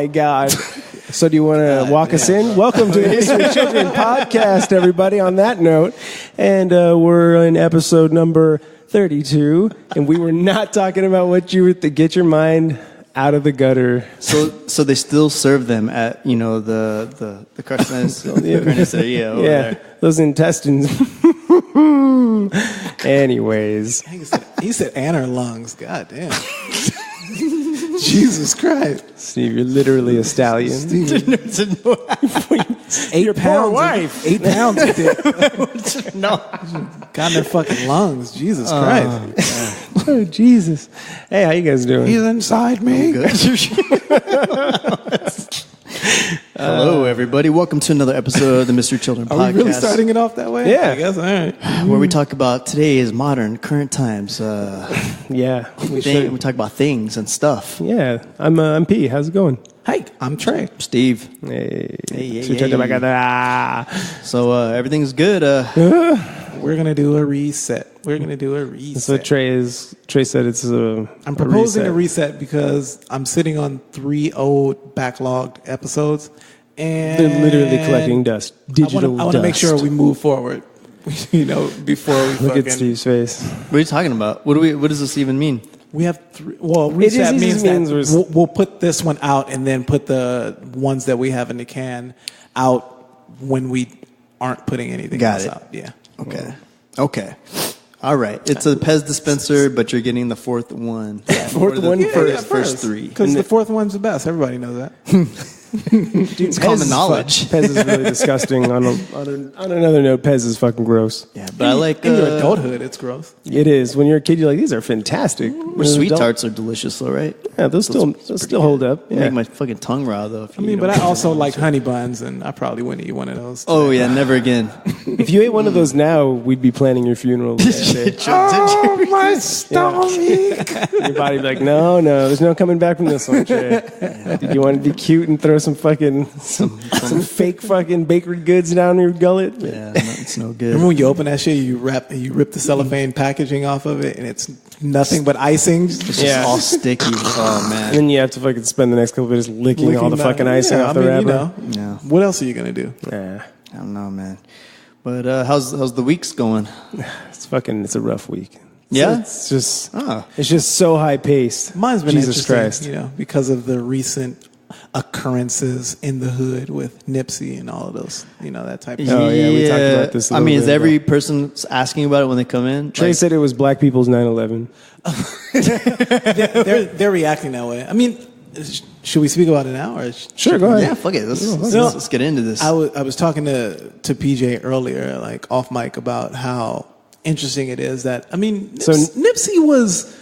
my God. So do you want to walk us in? Welcome to the History of Children podcast, everybody, on that note. And we're in episode number 32, and we were not talking about what you would get your mind out of the gutter. So they still serve them at, the carniceria over there. Those intestines. Anyways. He said anner lungs. God damn. Jesus Christ. Steve, you're literally a stallion. Steve, 8 pounds. Wife. 8 pounds of dick. No. Got in their fucking lungs. Jesus Christ. Oh, Jesus. Hey, how you guys doing? He's inside me. Good. Hello, everybody. Welcome to another episode of the Mystery Children podcast. Are we really starting it off that way? Yeah. I guess. All right. Where we talk about today's modern, current times. Yeah. We talk about things and stuff. Yeah. I'm P. How's it going? Hey, I'm Trey. Steve. Hey. Hey. So everything's good. We're going to do a reset. So Trey said it's I'm proposing a reset because I'm sitting on 3 old backlogged episodes. And they're literally collecting dust. Digital I want to make sure we move forward. Before we look at Steve's face. What are you talking about? What does this even mean? We have three. Well, reset means that we'll put this one out and then put the ones that we have in the can out when we aren't putting anything else out. Yeah. Okay. All right. It's a Pez dispenser, but you're getting the fourth one. First three. Because the fourth one's the best. Everybody knows that. Dude, it's common knowledge. Pez is really disgusting. On another note, Pez is fucking gross. Yeah, but I like in your adulthood, it's gross. It is. When you're a kid, you're like, these are fantastic. Sweet tarts are delicious, though, right? Yeah, those still hold up. Yeah. Make my fucking tongue raw, though. But I also like honey buns, and I probably wouldn't eat one of those. Oh yeah, never again. If you ate one of those now, we'd be planning your funeral. Oh, my stomach! Your body be like, no, there's no coming back from this one, Jay. You want to be cute and throw some fucking some fake fucking bakery goods down your gullet? Yeah, it's no good. Remember when you open that shit, you rip the cellophane packaging off of it, and it's nothing but icing. It's just all sticky. Oh man! And then you have to fucking spend the next couple of days licking all the fucking icing off the wrapper. Yeah. What else are you gonna do? Yeah. I don't know, man. But how's the weeks going? It's a rough week. Yeah, it's just so high paced. Mine's been Jesus interesting, Christ. Because of the recent occurrences in the hood with Nipsey and all of those, that type of stuff. Oh yeah, we talked about this. Is every person asking about it when they come in? Trey said it was black people's 9/11. They're reacting that way. Should we speak about it now? Or sure, go ahead. Yeah, fuck it. Let's get into this. I was talking to PJ earlier, like off mic, about how interesting it is that Nipsey was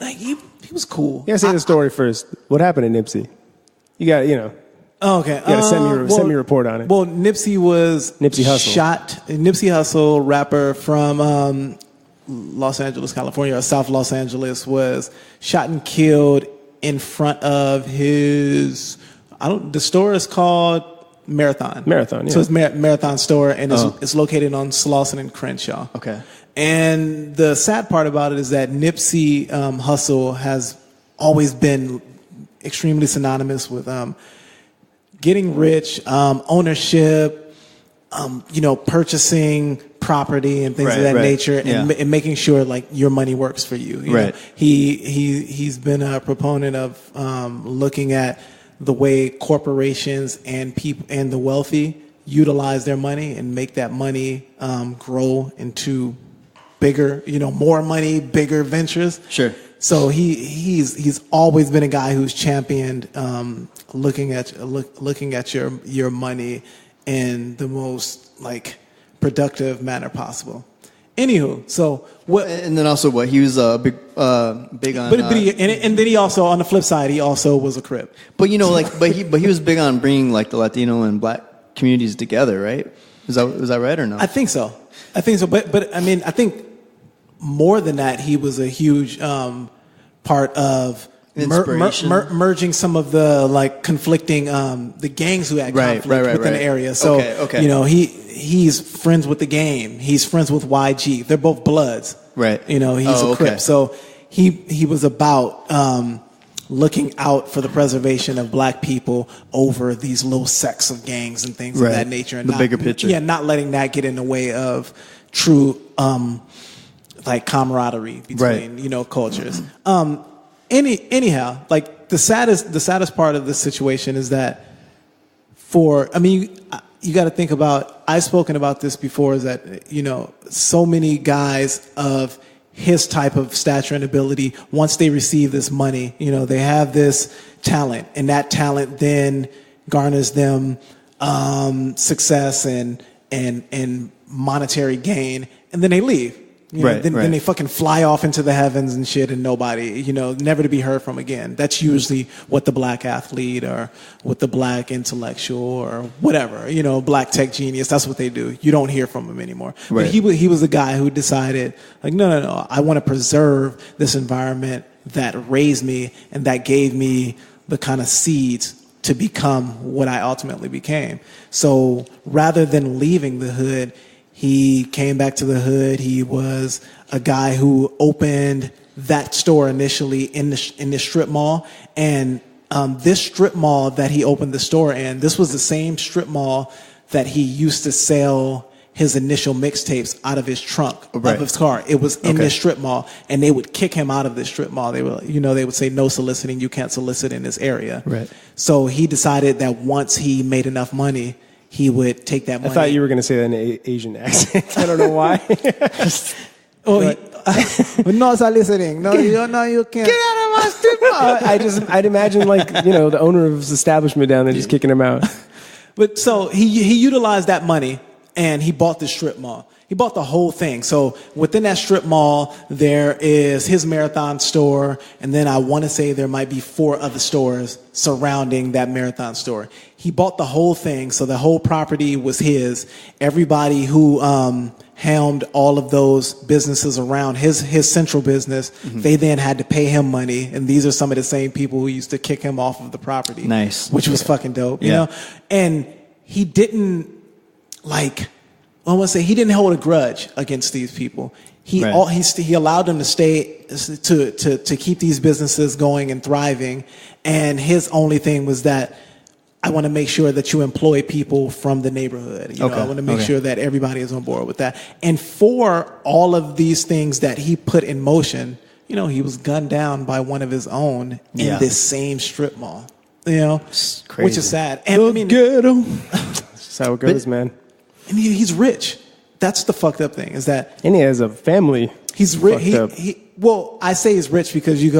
like he was cool. You gotta say the story first. What happened to Nipsey? You got Oh, okay. You gotta send me a report on it. Well, Nipsey was Nipsey Hussle. shot. Nipsey Hussle, rapper from Los Angeles, California, or South Los Angeles, was shot and killed in front of his. The store is called Marathon. Marathon, yeah. So it's Marathon store, and it's located on Slauson and Crenshaw. Okay. And the sad part about it is that Nipsey Hussle has always been extremely synonymous with getting rich, ownership, purchasing property and things of that nature, and making sure like your money works for you. You know? He's been a proponent of looking at the way corporations and people and the wealthy utilize their money and make that money grow into bigger, more money, bigger ventures. Sure. So he's always been a guy who's championed looking at your money in the most productive manner possible. Anywho, so what? And then also what? He was big on. And then he also, on the flip side, he also was a Crip. But but he was big on bringing the Latino and Black communities together, right? Is that right or no? I think so. But I think more than that, he was a huge part of merging some of the conflicting the gangs who had conflict within the area. So he's friends with the Game. He's friends with YG. They're both Bloods. Right. He's a Crip. So he was about looking out for the preservation of black people over these little sects of gangs and things of that nature. And the bigger picture. Yeah, not letting that get in the way of true, like camaraderie between, cultures. Anyhow, like the saddest part of this situation is that you got to think about, I've spoken about this before, is that, so many guys of his type of stature and ability, once they receive this money, they have this talent, and that talent then garners them success and monetary gain, and then they leave. Then they fucking fly off into the heavens and shit, and nobody, never to be heard from again. That's usually what the black athlete or what the black intellectual or whatever, black tech genius, that's what they do. You don't hear from him anymore. But he was a guy who decided, like, no, I want to preserve this environment that raised me and that gave me the kind of seeds to become what I ultimately became. So rather than leaving the hood, he came back to the hood. He was a guy who opened that store initially in this strip mall. And this strip mall that he opened the store in, this was the same strip mall that he used to sell his initial mixtapes out of his trunk of his car. It was in this strip mall, and they would kick him out of this strip mall. They were, they would say, no soliciting. You can't solicit in this area. Right. So he decided that once he made enough money, he would take that money. I thought you were going to say that in an Asian accent. I don't know why. But no soliciting. No, you can't. Get out of my strip mall. I'd imagine the owner of his establishment down there just kicking him out. But so he utilized that money and he bought the strip mall. He bought the whole thing. So within that strip mall, there is his Marathon store, and then I want to say there might be 4 other stores surrounding that Marathon store. He bought the whole thing, so the whole property was his. Everybody who helmed all of those businesses around his central business, they then had to pay him money, and these are some of the same people who used to kick him off of the property. Nice. Which was fucking dope, you know? And he didn't, he didn't hold a grudge against these people. He allowed them to stay, to keep these businesses going and thriving. And his only thing was that, I want to make sure that you employ people from the neighborhood. I want to make sure that everybody is on board with that. And for all of these things that he put in motion, he was gunned down by one of his own in this same strip mall. Which is sad. And Ghetto. That's how it goes, man. And he's rich. That's the fucked up thing, is that... And he has a family. He's rich. Well, I say he's rich because he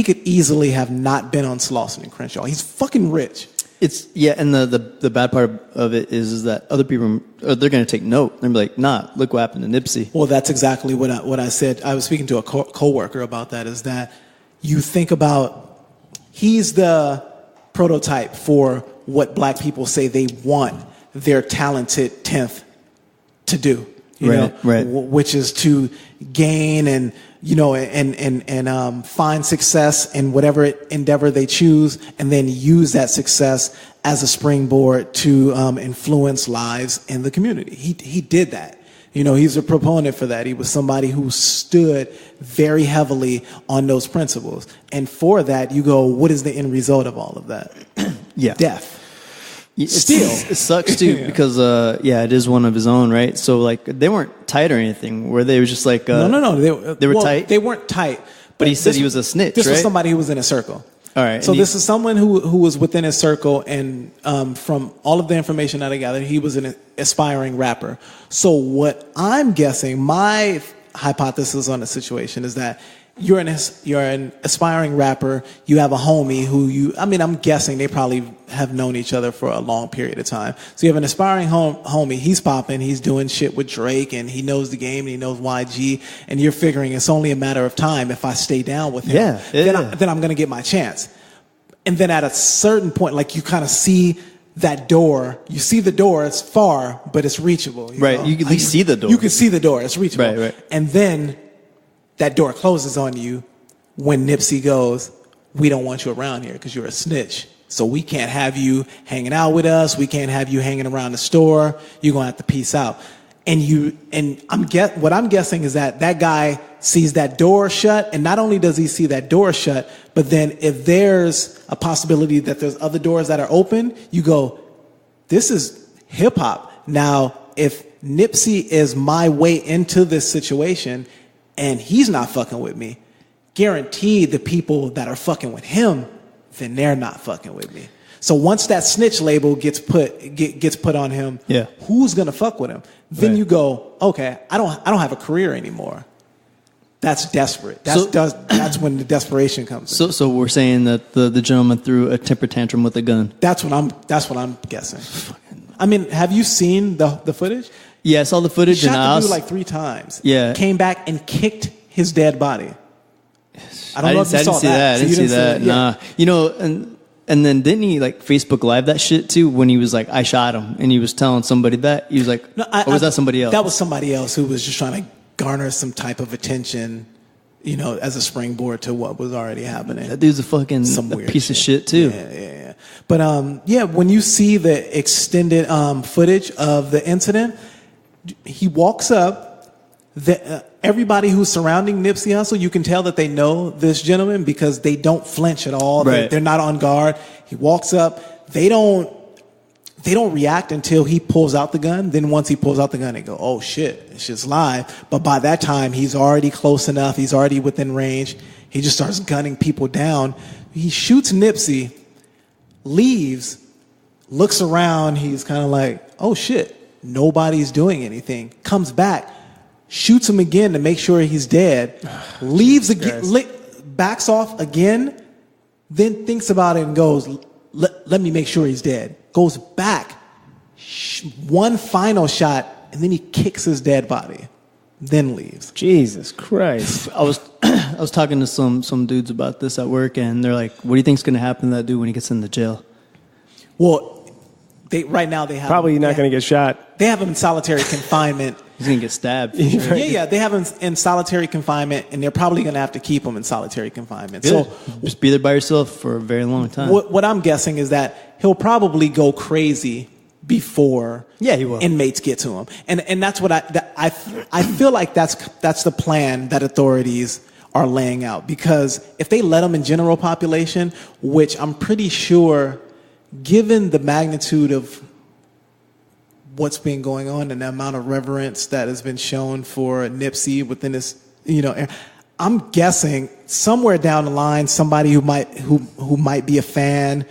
could easily have not been on Slauson and Crenshaw. He's fucking rich. And the bad part of it is that other people, they're going to take note. They're going to be like, nah, look what happened to Nipsey. Well, that's exactly what I said. I was speaking to a coworker about that, is that you think about, he's the prototype for what black people say they want their talented 10th to do, which is to gain and find success in whatever endeavor they choose, and then use that success as a springboard to influence lives in the community. He did that. He's a proponent for that. He was somebody who stood very heavily on those principles. And for that, you go, what is the end result of all of that? Death. It sucks too because it is one of his own, right? So they weren't tight or anything. Were they? It was just like no. They were tight. They weren't tight. But he said he was a snitch. This right? was somebody who was in a circle. All right. So this is someone who was within his circle, and from all of the information that I gathered, he was an aspiring rapper. So what I'm guessing, my hypothesis on the situation is that you're an aspiring rapper. You have a homie who I'm guessing they probably have known each other for a long period of time. So you have an aspiring homie. He's popping. He's doing shit with Drake, and he knows the game, and he knows YG. And you're figuring it's only a matter of time if I stay down with him. Then I'm going to get my chance. And then at a certain point, you kind of see that door. You see the door. It's far, but it's reachable. You can at least see the door. You can see the door. It's reachable. Right. And then that door closes on you when Nipsey goes, we don't want you around here because you're a snitch. So we can't have you hanging out with us. We can't have you hanging around the store. You're going to have to peace out. what I'm guessing is that guy sees that door shut, and not only does he see that door shut, but then if there's a possibility that there's other doors that are open, you go, this is hip hop. Now, if Nipsey is my way into this situation and he's not fucking with me, guaranteed the people that are fucking with him, then they're not fucking with me. So once that snitch label gets put on him, who's gonna fuck with him? Then you go, okay, I don't have a career anymore. That's desperate. That's when the desperation comes in. So we're saying that the gentleman threw a temper tantrum with a gun. That's what I'm guessing. I mean, have you seen the footage? Yeah, I saw the footage. He shot the dude like 3 times. Yeah. Came back and kicked his dead body. I don't know if you saw that. I didn't see that. Nah. You know, and then didn't he like Facebook Live that shit too when he was like, I shot him, and he was telling somebody that? He was like, or was that somebody else? That was somebody else who was just trying to garner some type of attention, you know, as a springboard to what was already happening. That dude's a fucking piece of shit too. Yeah. But when you see the extended footage of the incident, he walks up. Everybody who's surrounding Nipsey Hussle, you can tell that they know this gentleman because they don't flinch at all. Right. They're not on guard. He walks up. They don't react until he pulls out the gun. Then once he pulls out the gun, they go, oh shit, it's just live. But by that time, he's already close enough. He's already within range. He just starts gunning people down. He shoots Nipsey, leaves, looks around. He's kind of like, oh shit, nobody's doing anything. Comes back, shoots him again to make sure he's dead, leaves again, backs off again, then thinks about it and goes, let me make sure he's dead. Goes back, one final shot, and then he kicks his dead body, then leaves. Jesus Christ. I was talking to some dudes about this at work, and they're like, what do you think's going to happen to that dude when he gets into jail? Well, right now they have probably not going to get shot. They have him in solitary confinement. He's going to get stabbed. Sure. Yeah. They have him in solitary confinement, and they're probably going to have to keep him in solitary confinement. Good. So just be there by yourself for a very long time. What I'm guessing is that he'll probably go crazy before he will. Inmates get to him, and that's what I feel like that's the plan that authorities are laying out, because if they let him in general population, which I'm pretty sure, given the magnitude of what's been going on and the amount of reverence that has been shown for Nipsey within this, I'm guessing somewhere down the line, somebody who might be a fan,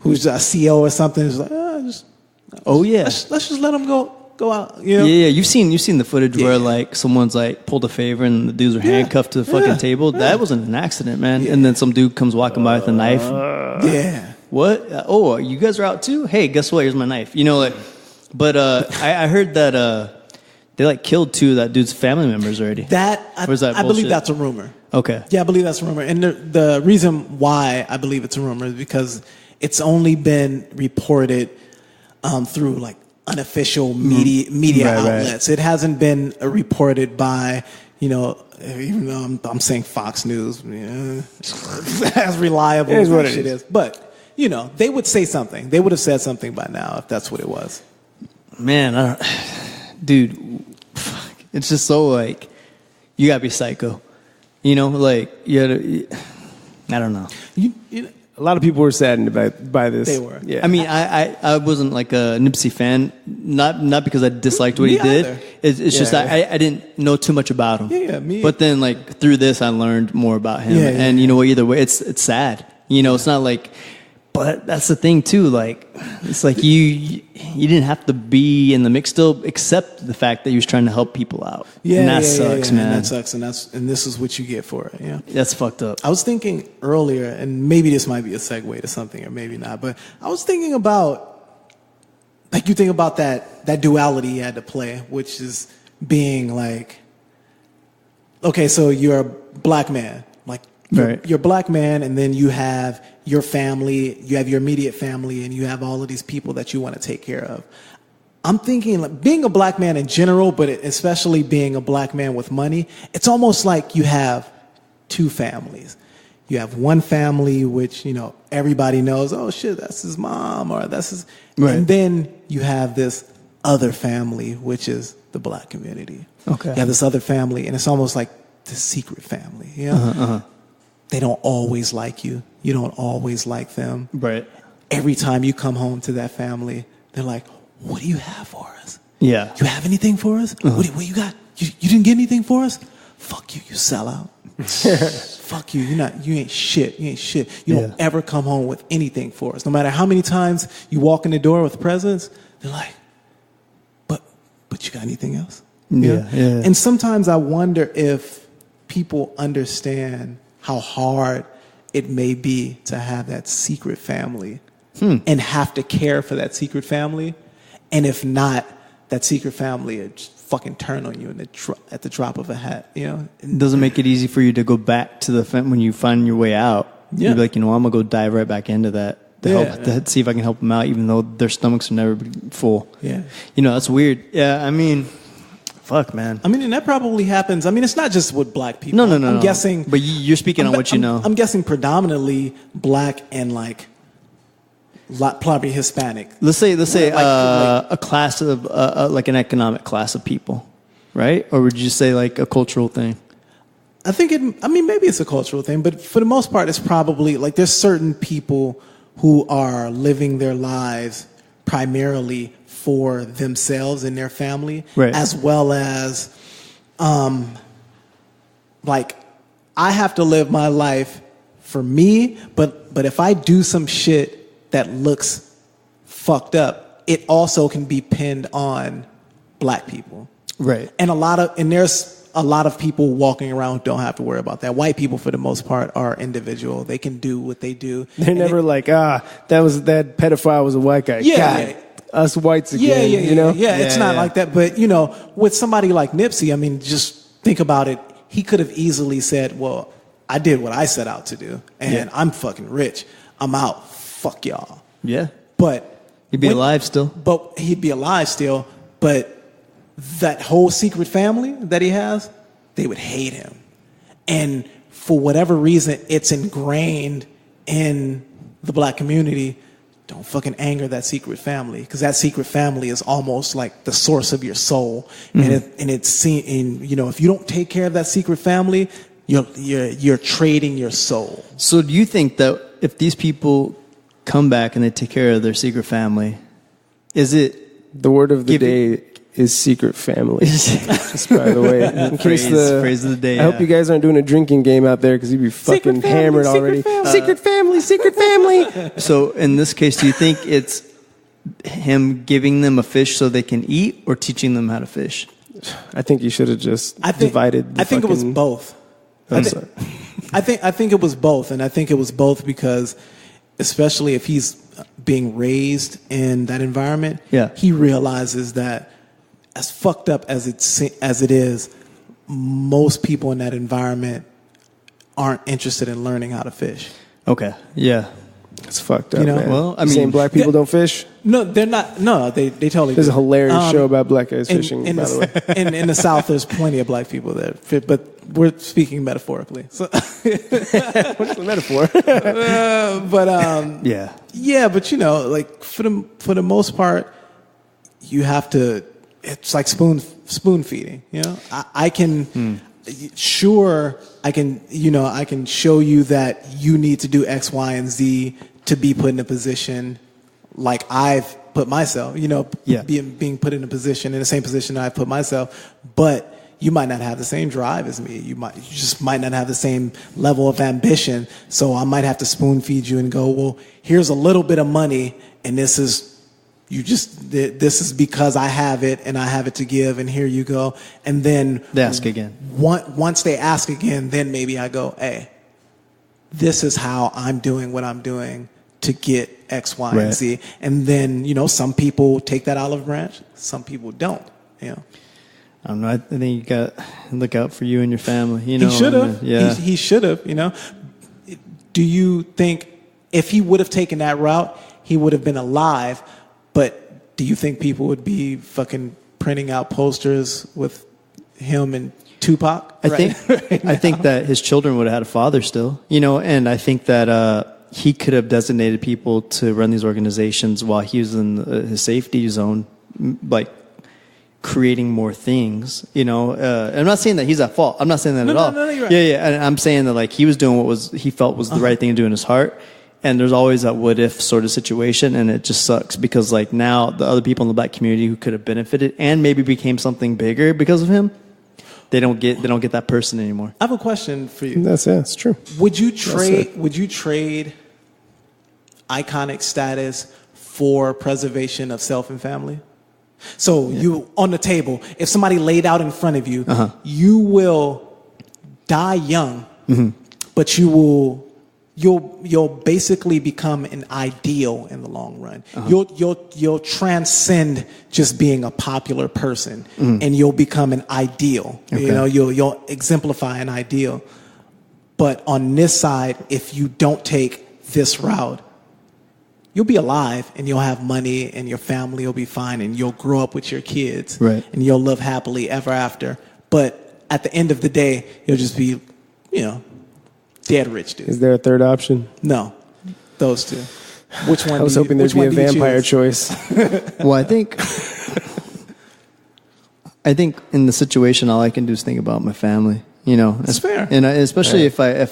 who's a CEO or something, is like, let's just let him go out. You know? Yeah. You've seen the footage where like someone's like pulled a favor and the dudes are handcuffed to the fucking table. That wasn't an accident, man. Yeah. And then some dude comes walking by with a knife. What? Oh, you guys are out too? Hey, guess what? Here's my knife. But I heard that they like killed 2 of that dude's family members already. I believe that's a rumor. Okay. Yeah, I believe that's a rumor. And the reason why I believe it's a rumor is because it's only been reported through like unofficial media outlets. It hasn't been reported by, even though I'm saying Fox News, as reliable as what it is. But they would say something. They would have said something by now if that's what it was. Man, dude, it's just so like, you gotta be psycho. Like, I don't know. A lot of people were saddened by this. They were. Yeah. I mean, I wasn't like a Nipsey fan, not because I disliked what he did. It's just I didn't know too much about him. Yeah, me. But then like through this, I learned more about him. And either way, it's sad. It's not like, but that's the thing too. Like, it's like you didn't have to be in the mix still, except the fact that he was trying to help people out. Yeah, and that sucks, man. And that sucks, and this is what you get for it. Yeah, that's fucked up. I was thinking earlier, and maybe this might be a segue to something, or maybe not. But I was thinking about, like, you think about that duality you had to play, which is being like, okay, so you're a black man, like. You're a black man, and then you have your family, you have your immediate family, and you have all of these people that you want to take care of. I'm thinking, like, being a black man in general, but especially being a black man with money, it's almost like you have 2 families. You have one family which, everybody knows, oh shit, that's his mom, or that's his... Right. And then you have this other family, which is the black community. Okay. You have this other family, and it's almost like the secret family. You know? They don't always like you. You don't always like them. Right. Every time you come home to that family, they're like, what do you have for us? Yeah. You have anything for us? What you got? You didn't get anything for us? Fuck you, you sell out. Fuck you, you ain't shit. You ain't shit. You don't ever come home with anything for us. No matter how many times you walk in the door with presents, they're like, but you got anything else? Yeah. And sometimes I wonder if people understand how hard it may be to have that secret family and have to care for that secret family. And if not, that secret family would just fucking turn on you at the drop of a hat. It doesn't make it easy for you to go back to the when you find your way out. Yeah. You're like, I'm going to go dive right back into that to see if I can help them out, even though their stomachs are never full. Yeah. That's weird. Yeah, I mean, fuck, man. I mean, and that probably happens. I mean, it's not just with black people. No. I'm guessing. But you're speaking on what you know. I'm guessing predominantly black and probably Hispanic. Let's say a class of like an economic class of people, right? Or would you say like a cultural thing? I think maybe it's a cultural thing, but for the most part, it's probably like there's certain people who are living their lives primarily for themselves and their family, right, as well as, like, I have to live my life for me, but if I do some shit that looks fucked up, it also can be pinned on black people, right? And there's a lot of people walking around who don't have to worry about that. White people, for the most part, are individual. They can do what they do. They're never like, that pedophile was a white guy. Yeah. God, us whites again, Yeah, it's not like that. But, with somebody like Nipsey, I mean, just think about it. He could have easily said, well, I did what I set out to do, and I'm fucking rich. I'm out. Fuck y'all. Yeah. But he'd be alive still. But he'd be alive still. But that whole secret family that he has, they would hate him. And for whatever reason, it's ingrained in the black community. Don't fucking anger that secret family, because that secret family is almost like the source of your soul. Mm-hmm. And if you don't take care of that secret family, you're trading your soul. So do you think that if these people come back and they take care of their secret family, is it the word of the day? Is secret family. Just by the way, in case phrase of the day. I hope you guys aren't doing a drinking game out there, because you'd be fucking hammered already. Secret family. So in this case, do you think it's him giving them a fish so they can eat, or teaching them how to fish? I think you should have just divided. I think it was both. I think it was both, and I think it was both because, especially if he's being raised in that environment, he realizes that, as fucked up as it is, most people in that environment aren't interested in learning how to fish. Okay. Yeah. It's fucked up, man. Well, I mean, saying black people don't fish? No, they're not. No, they totally There's do. a hilarious show about black guys fishing, by the way. In the South, there's plenty of black people that fit, but we're speaking metaphorically. So what's the metaphor? Yeah, but like for the most part, you have to. It's like spoon feeding. I can. Sure, I can show you that you need to do X, Y, and Z to be put in a position like I've put myself, being put in a position, in the same position I've put myself, but you might not have the same drive as me. You just might not have the same level of ambition. So I might have to spoon feed you and go, well, here's a little bit of money, and this is because I have it and I have it to give, and here you go. And then they ask again. Once they ask again, then maybe I go, hey, this is how I'm doing what I'm doing to get X, Y, and Z. And then, some people take that olive branch, some people don't. I don't know. I think you got to look out for you and your family. He should have. He should have. Do you think if he would have taken that route, he would have been alive? But do you think people would be fucking printing out posters with him and Tupac? I think that his children would have had a father still, and I think that he could have designated people to run these organizations while he was in his safety zone, like creating more things, you know. I'm not saying that he's at fault. I'm not saying that at all. No, you're right. Yeah. And I'm saying that like he was doing what he felt was the right thing to do in his heart. And there's always that what if sort of situation, and it just sucks because like now the other people in the black community who could have benefited and maybe became something bigger because of him, they don't get that person anymore. I have a question for you. That's true. Would you trade iconic status for preservation of self and family? So you on the table, if somebody laid out in front of you, you will die young, but you'll basically become an ideal in the long run. You'll transcend just being a popular person, and you'll become an ideal. Okay. You know, you'll exemplify an ideal. But on this side, if you don't take this route, you'll be alive and you'll have money and your family will be fine and you'll grow up with your kids, right, and you'll live happily ever after. But at the end of the day, you'll just be, you know, dead rich, dude. Is there a third option? No, those two. Which one? I was hoping there'd be a vampire choice. Well, I think in the situation, all I can do is think about my family. You know, that's fair. And especially if I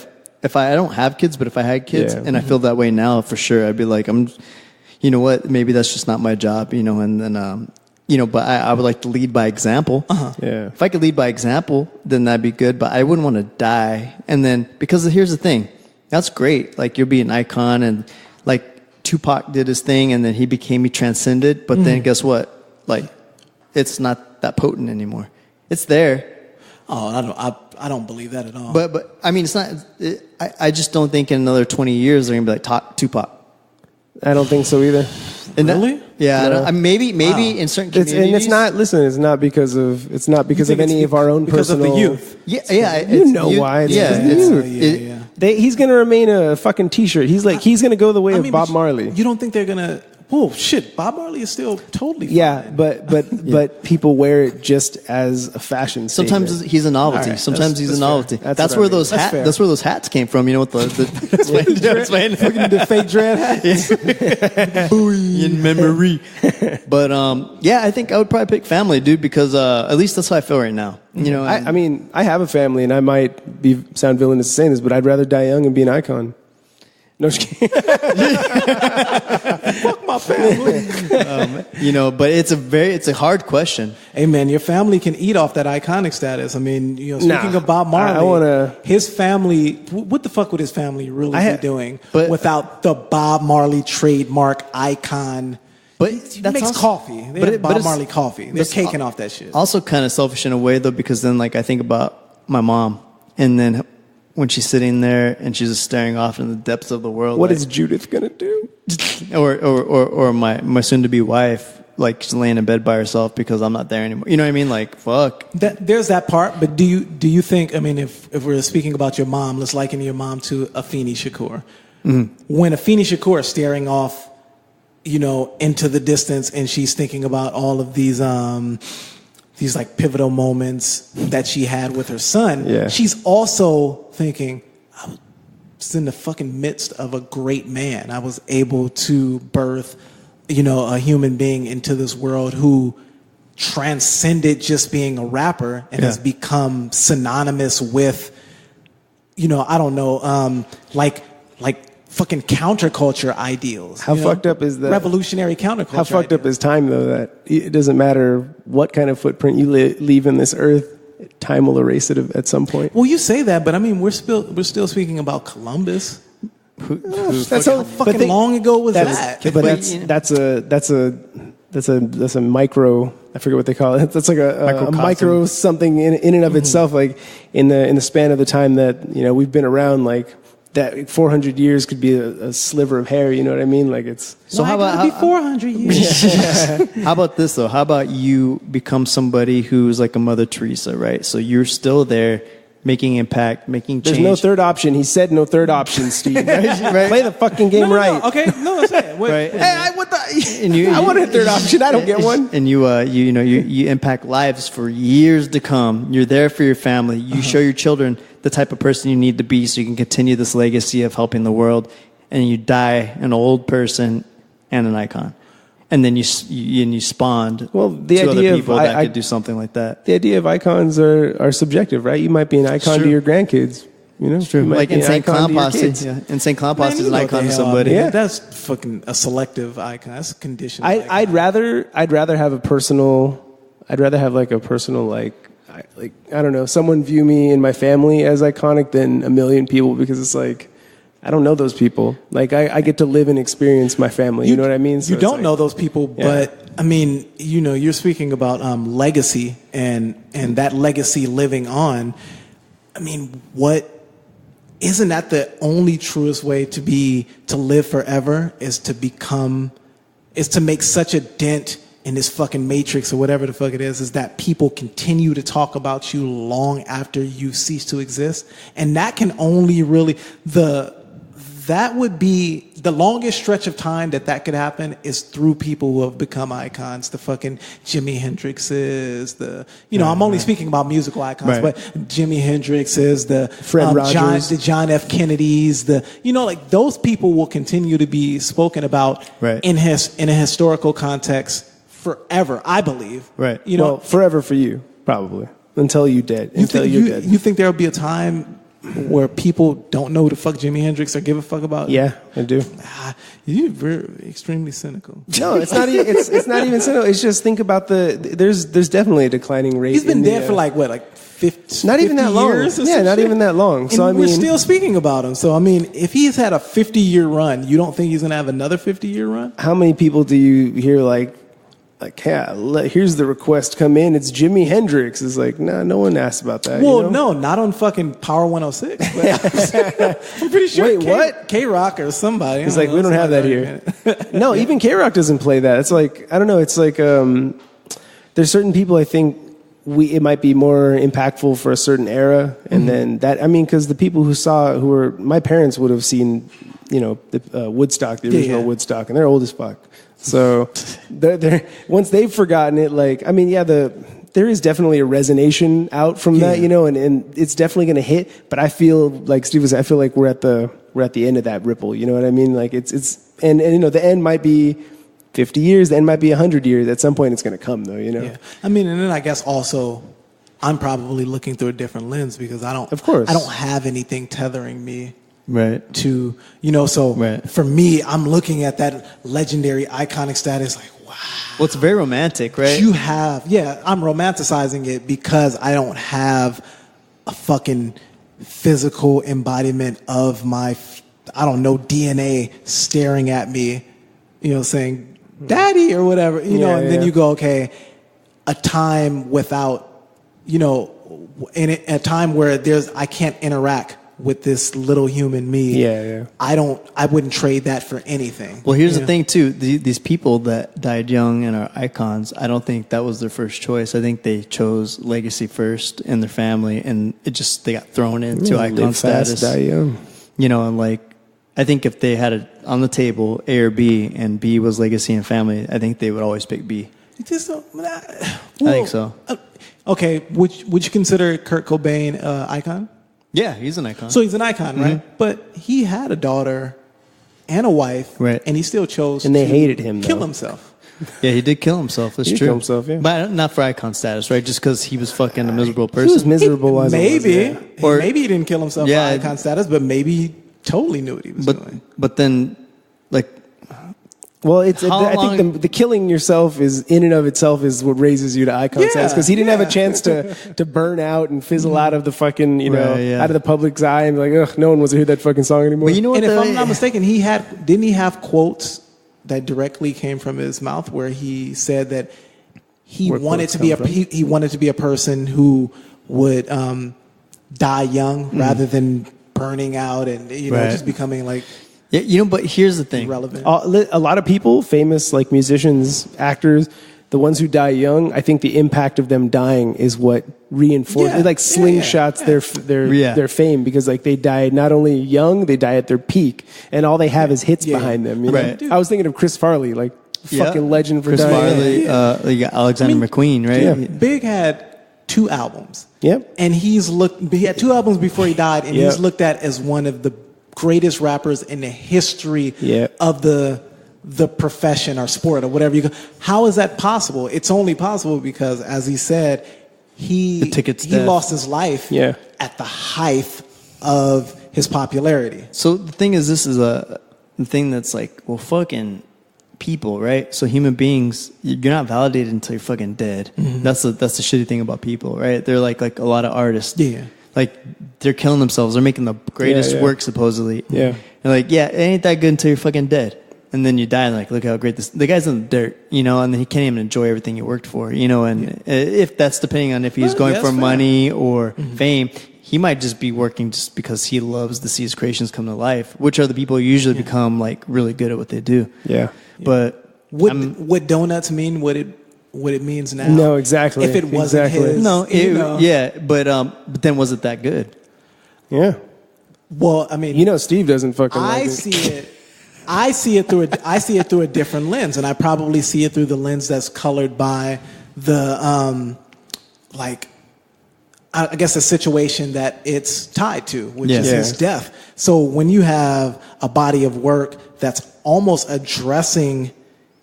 don't have kids, but if I had kids, and I feel that way now, for sure, I'd be like, you know what? Maybe that's just not my job. You know, and then. You know, but I would like to lead by example. Yeah. If I could lead by example, then that'd be good. But I wouldn't want to die. And then, because here's the thing. That's great. Like, you'll be an icon. And, like, Tupac did his thing, and then he transcended. But then guess what? Like, it's not that potent anymore. It's there. Oh, I don't believe that at all. But I mean, it's not. I just don't think in another 20 years they're going to be like Tupac. I don't think so either. And really? Yeah, no. maybe in certain communities. And it's not. Listen, it's not because of any of our own because personal. of the youth. Yeah. You know why? It's he's gonna remain a fucking t-shirt. He's gonna go the way of Bob Marley. You don't think they're gonna? Oh shit! Bob Marley is still totally fine. Yeah, but people wear it just as a fashion statement. Sometimes he's a novelty. Right, sometimes he's a novelty. That's where those hats came from. You know what the fake dread hats. In memory. But I think I would probably pick family, dude, because at least that's how I feel right now. You know, I mean, I have a family, and I might sound villainous saying this, but I'd rather die young and be an icon. No, just kidding. Fuck my family. You know, but it's a hard question. Hey man, your family can eat off that iconic status. I mean, you know, speaking of Bob Marley, his family. What the fuck would his family really be doing without the Bob Marley trademark icon? But he makes coffee. They have Bob Marley coffee. They're caking off that shit. Also, kind of selfish in a way though, because then like I think about my mom, and then when she's sitting there and she's just staring off in the depths of the world. What is Judith gonna do? Or my soon-to-be wife, like she's laying in bed by herself because I'm not there anymore. You know what I mean? Like, fuck. There's that part, but do you think? I mean, if we're speaking about your mom, let's liken your mom to Afeni Shakur. When Afeni Shakur is staring off, you know, into the distance, and she's thinking about all of these like pivotal moments that she had with her son. Yeah. She's also thinking, I was in the fucking midst of a great man. I was able to birth, you know, a human being into this world who transcended just being a rapper and has become synonymous with, you know, I don't know, like fucking counterculture ideals. How fucked up is that? Revolutionary counterculture. How fucked up is time, though, that it doesn't matter what kind of footprint you leave in this earth, time will erase it at some point. Well, you say that, but I mean, we're still speaking about Columbus. That's how fucking long ago was that? But that's a micro. I forget what they call it. That's like a micro something in and of itself. Like in the span of the time that, you know, we've been around, like that 400 years could be a sliver of hair. You know what I mean? Like it's. So how about 400 years? How about this though? How about you become somebody who's like a Mother Teresa, right? So you're still there, making impact, making change. There's no third option. He said no third option, Steve. Right? Play the fucking game right. No. Okay, no, that's it. Right? I want a third option. I don't get one. And you impact lives for years to come. You're there for your family. You show your children the type of person you need to be so you can continue this legacy of helping the world. And you die an old person and an icon. and then you spawned the two idea other people of, that could do something like that. The idea of icons are subjective, right? You might be an icon to your grandkids. You know, it's true. Like Insane Clown Posse. Yeah. Insane Clown Posse is an icon to somebody. Yeah, that's fucking a selective icon. That's a conditioned icon. I'd rather have a personal. I'd rather have like a personal like I don't know, someone view me and my family as iconic than a million people, because it's like I don't know those people. Like I get to live and experience my family. You know what I mean? So you don't know those people, but I mean, you know, you're speaking about legacy and that legacy living on. I mean, isn't that the only truest way to live forever is to make such a dent in this fucking matrix or whatever the fuck it is that people continue to talk about you long after you cease to exist. And that can only really, that would be the longest stretch of time that could happen is through people who have become icons. The fucking Jimi Hendrixes, I'm only speaking about musical icons, but Jimi Hendrixes, the Fred Rogers, the John F. Kennedys, like those people will continue to be spoken about in a historical context forever, I believe. Right. Forever for you, probably. Until you're dead. You think there'll be a time where people don't know who the fuck Jimi Hendrix or give a fuck about? Yeah, I do. You're very extremely cynical. No, it's not. It's not even cynical. It's just think about there's definitely a declining rate. He's been dead for like 50, not even that long. Yeah, not even that long. So we're still speaking about him. So I mean, if he's had a 50-year run, you don't think he's gonna have another 50-year run? How many people do you hear like, here's the request, come in, it's Jimi Hendrix? It's like, nah, no one asked about that. Well, no, not on fucking Power 106. I'm pretty sure. Wait, what? K-Rock or somebody. It's like, we don't have that here. No, even K-Rock doesn't play that. It's like, I don't know, it's like, there's certain people I think it might be more impactful for a certain era. And then because the people who were, my parents would have seen, the Woodstock, the original Woodstock, and they're old as fuck. So they're once they've forgotten it, there is definitely a resonation out from that, and it's definitely going to hit. But I feel like Steve was, I feel like we're at the end of that ripple. You know what I mean? Like it's the end might be 50 years, the end might be 100 years. At some point, it's going to come, though. Yeah. I mean, and then I guess also I'm probably looking through a different lens because I don't have anything tethering me. Right. To, for me, I'm looking at that legendary iconic status like, wow. Well, it's very romantic, right? I'm romanticizing it because I don't have a fucking physical embodiment of my, DNA staring at me, saying, daddy or whatever, and then you go, okay, a time without, a time where I can't interact with this little human me. I wouldn't trade that for anything. Well, here's the thing too. These people that died young and are icons, I don't think that was their first choice. I think they chose legacy first and their family, and they got thrown into icon status. Die young. And I think if they had it on the table, A or B, and B was legacy and family, I think they would always pick B. I think so. Okay, would you consider Kurt Cobain icon? Yeah, he's an icon. So he's an icon, right? But he had a daughter and a wife, and he still chose they hated him, kill himself. Yeah, he did kill himself. That's true. Kill himself, yeah. But not for icon status, right? Just because he was fucking a miserable person. He was miserable as maybe. Or maybe he didn't kill himself for icon status, but maybe he totally knew what he was doing. But then, well, I think the killing yourself is in and of itself is what raises you to icon status, because he didn't have a chance to burn out and fizzle out of the fucking out of the public's eye and be like, ugh, no one wants to hear that fucking song anymore. Well, and if I'm not mistaken, didn't he have quotes that directly came from his mouth where he said that he wanted to be a person who would die young rather than burning out and just becoming like. Yeah, but here's the thing. Relevant. A lot of people, famous like musicians, actors, the ones who die young, I think the impact of them dying is what reinforces, slingshots their fame, because like they died not only young, they die at their peak, and all they have is hits behind them. Right. I was thinking of Chris Farley, like fucking legend for Chris dying. Farley, you got Alexander McQueen, right? Yeah. Big had 2 albums. Yep. And he had 2 albums before he died, and he's looked at as one of the greatest rappers in the history of the the profession or sport or whatever how is that possible? It's only possible because, as he said, he lost his life at the height of his popularity. So the thing is, this is the thing that's like, well, fucking people, right? So human beings, you're not validated until you're fucking dead. Mm-hmm. That's the shitty thing about people, right? They're like a lot of artists. Yeah. Like, they're killing themselves. They're making the greatest work, supposedly. Yeah. And like, it ain't that good until you're fucking dead. And then you die, and like, look how great the guy's in the dirt, and then he can't even enjoy everything you worked for, and if that's depending on if he's going for money or fame, he might just be working just because he loves to see his creations come to life, which are the people who usually become like really good at what they do. Yeah. But would donuts mean what it means now? No, exactly. If it wasn't his. No, but then was it that good? Yeah. Well, I mean, Steve doesn't fucking like it. I see it through a different lens, and I probably see it through the lens that's colored by the I guess the situation that it's tied to, which is his death. So when you have a body of work that's almost addressing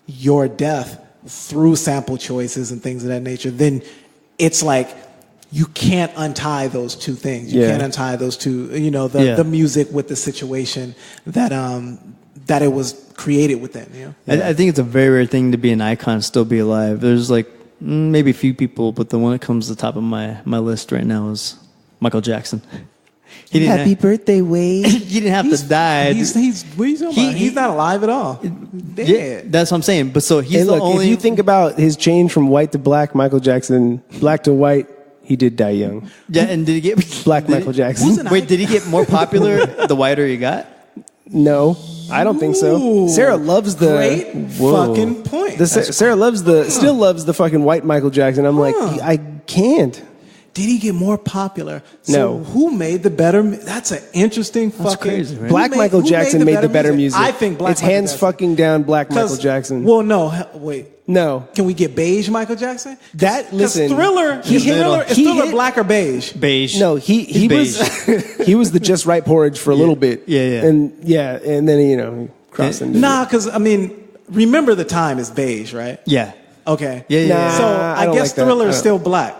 your death through sample choices and things of that nature, then it's like you can't untie those two things. You can't untie those two, the music with the situation that it was created within. I think it's a very rare thing to be an icon and still be alive. There's like maybe a few people, but the one that comes to the top of my list right now is Michael Jackson. Happy birthday, Wade. He didn't have to die. He's not alive at all. Yeah, that's what I'm saying. But so he's the only. If you think about his change from white to black, Michael Jackson, black to white, he did die young. Yeah, and did he get black Michael Jackson? Wait, did he get more popular the whiter he got? No, I don't think so. Sarah loves the great fucking point. Sarah still loves the fucking white Michael Jackson. I'm like, I can't. Did he get more popular? No. Who made the better? That's an interesting fucking. Crazy, right? Black Michael Jackson made the better music. I think it's hands fucking down black Michael Jackson. Well, no, wait. No. Can we get beige Michael Jackson? Listen. Thriller. Is Thriller black or beige? Beige. No, he was he was the just right porridge for a little bit. Yeah. And then he crossed into. Nah, because I mean, remember the time is beige, right? Yeah. Okay. Yeah. So I guess Thriller is still black.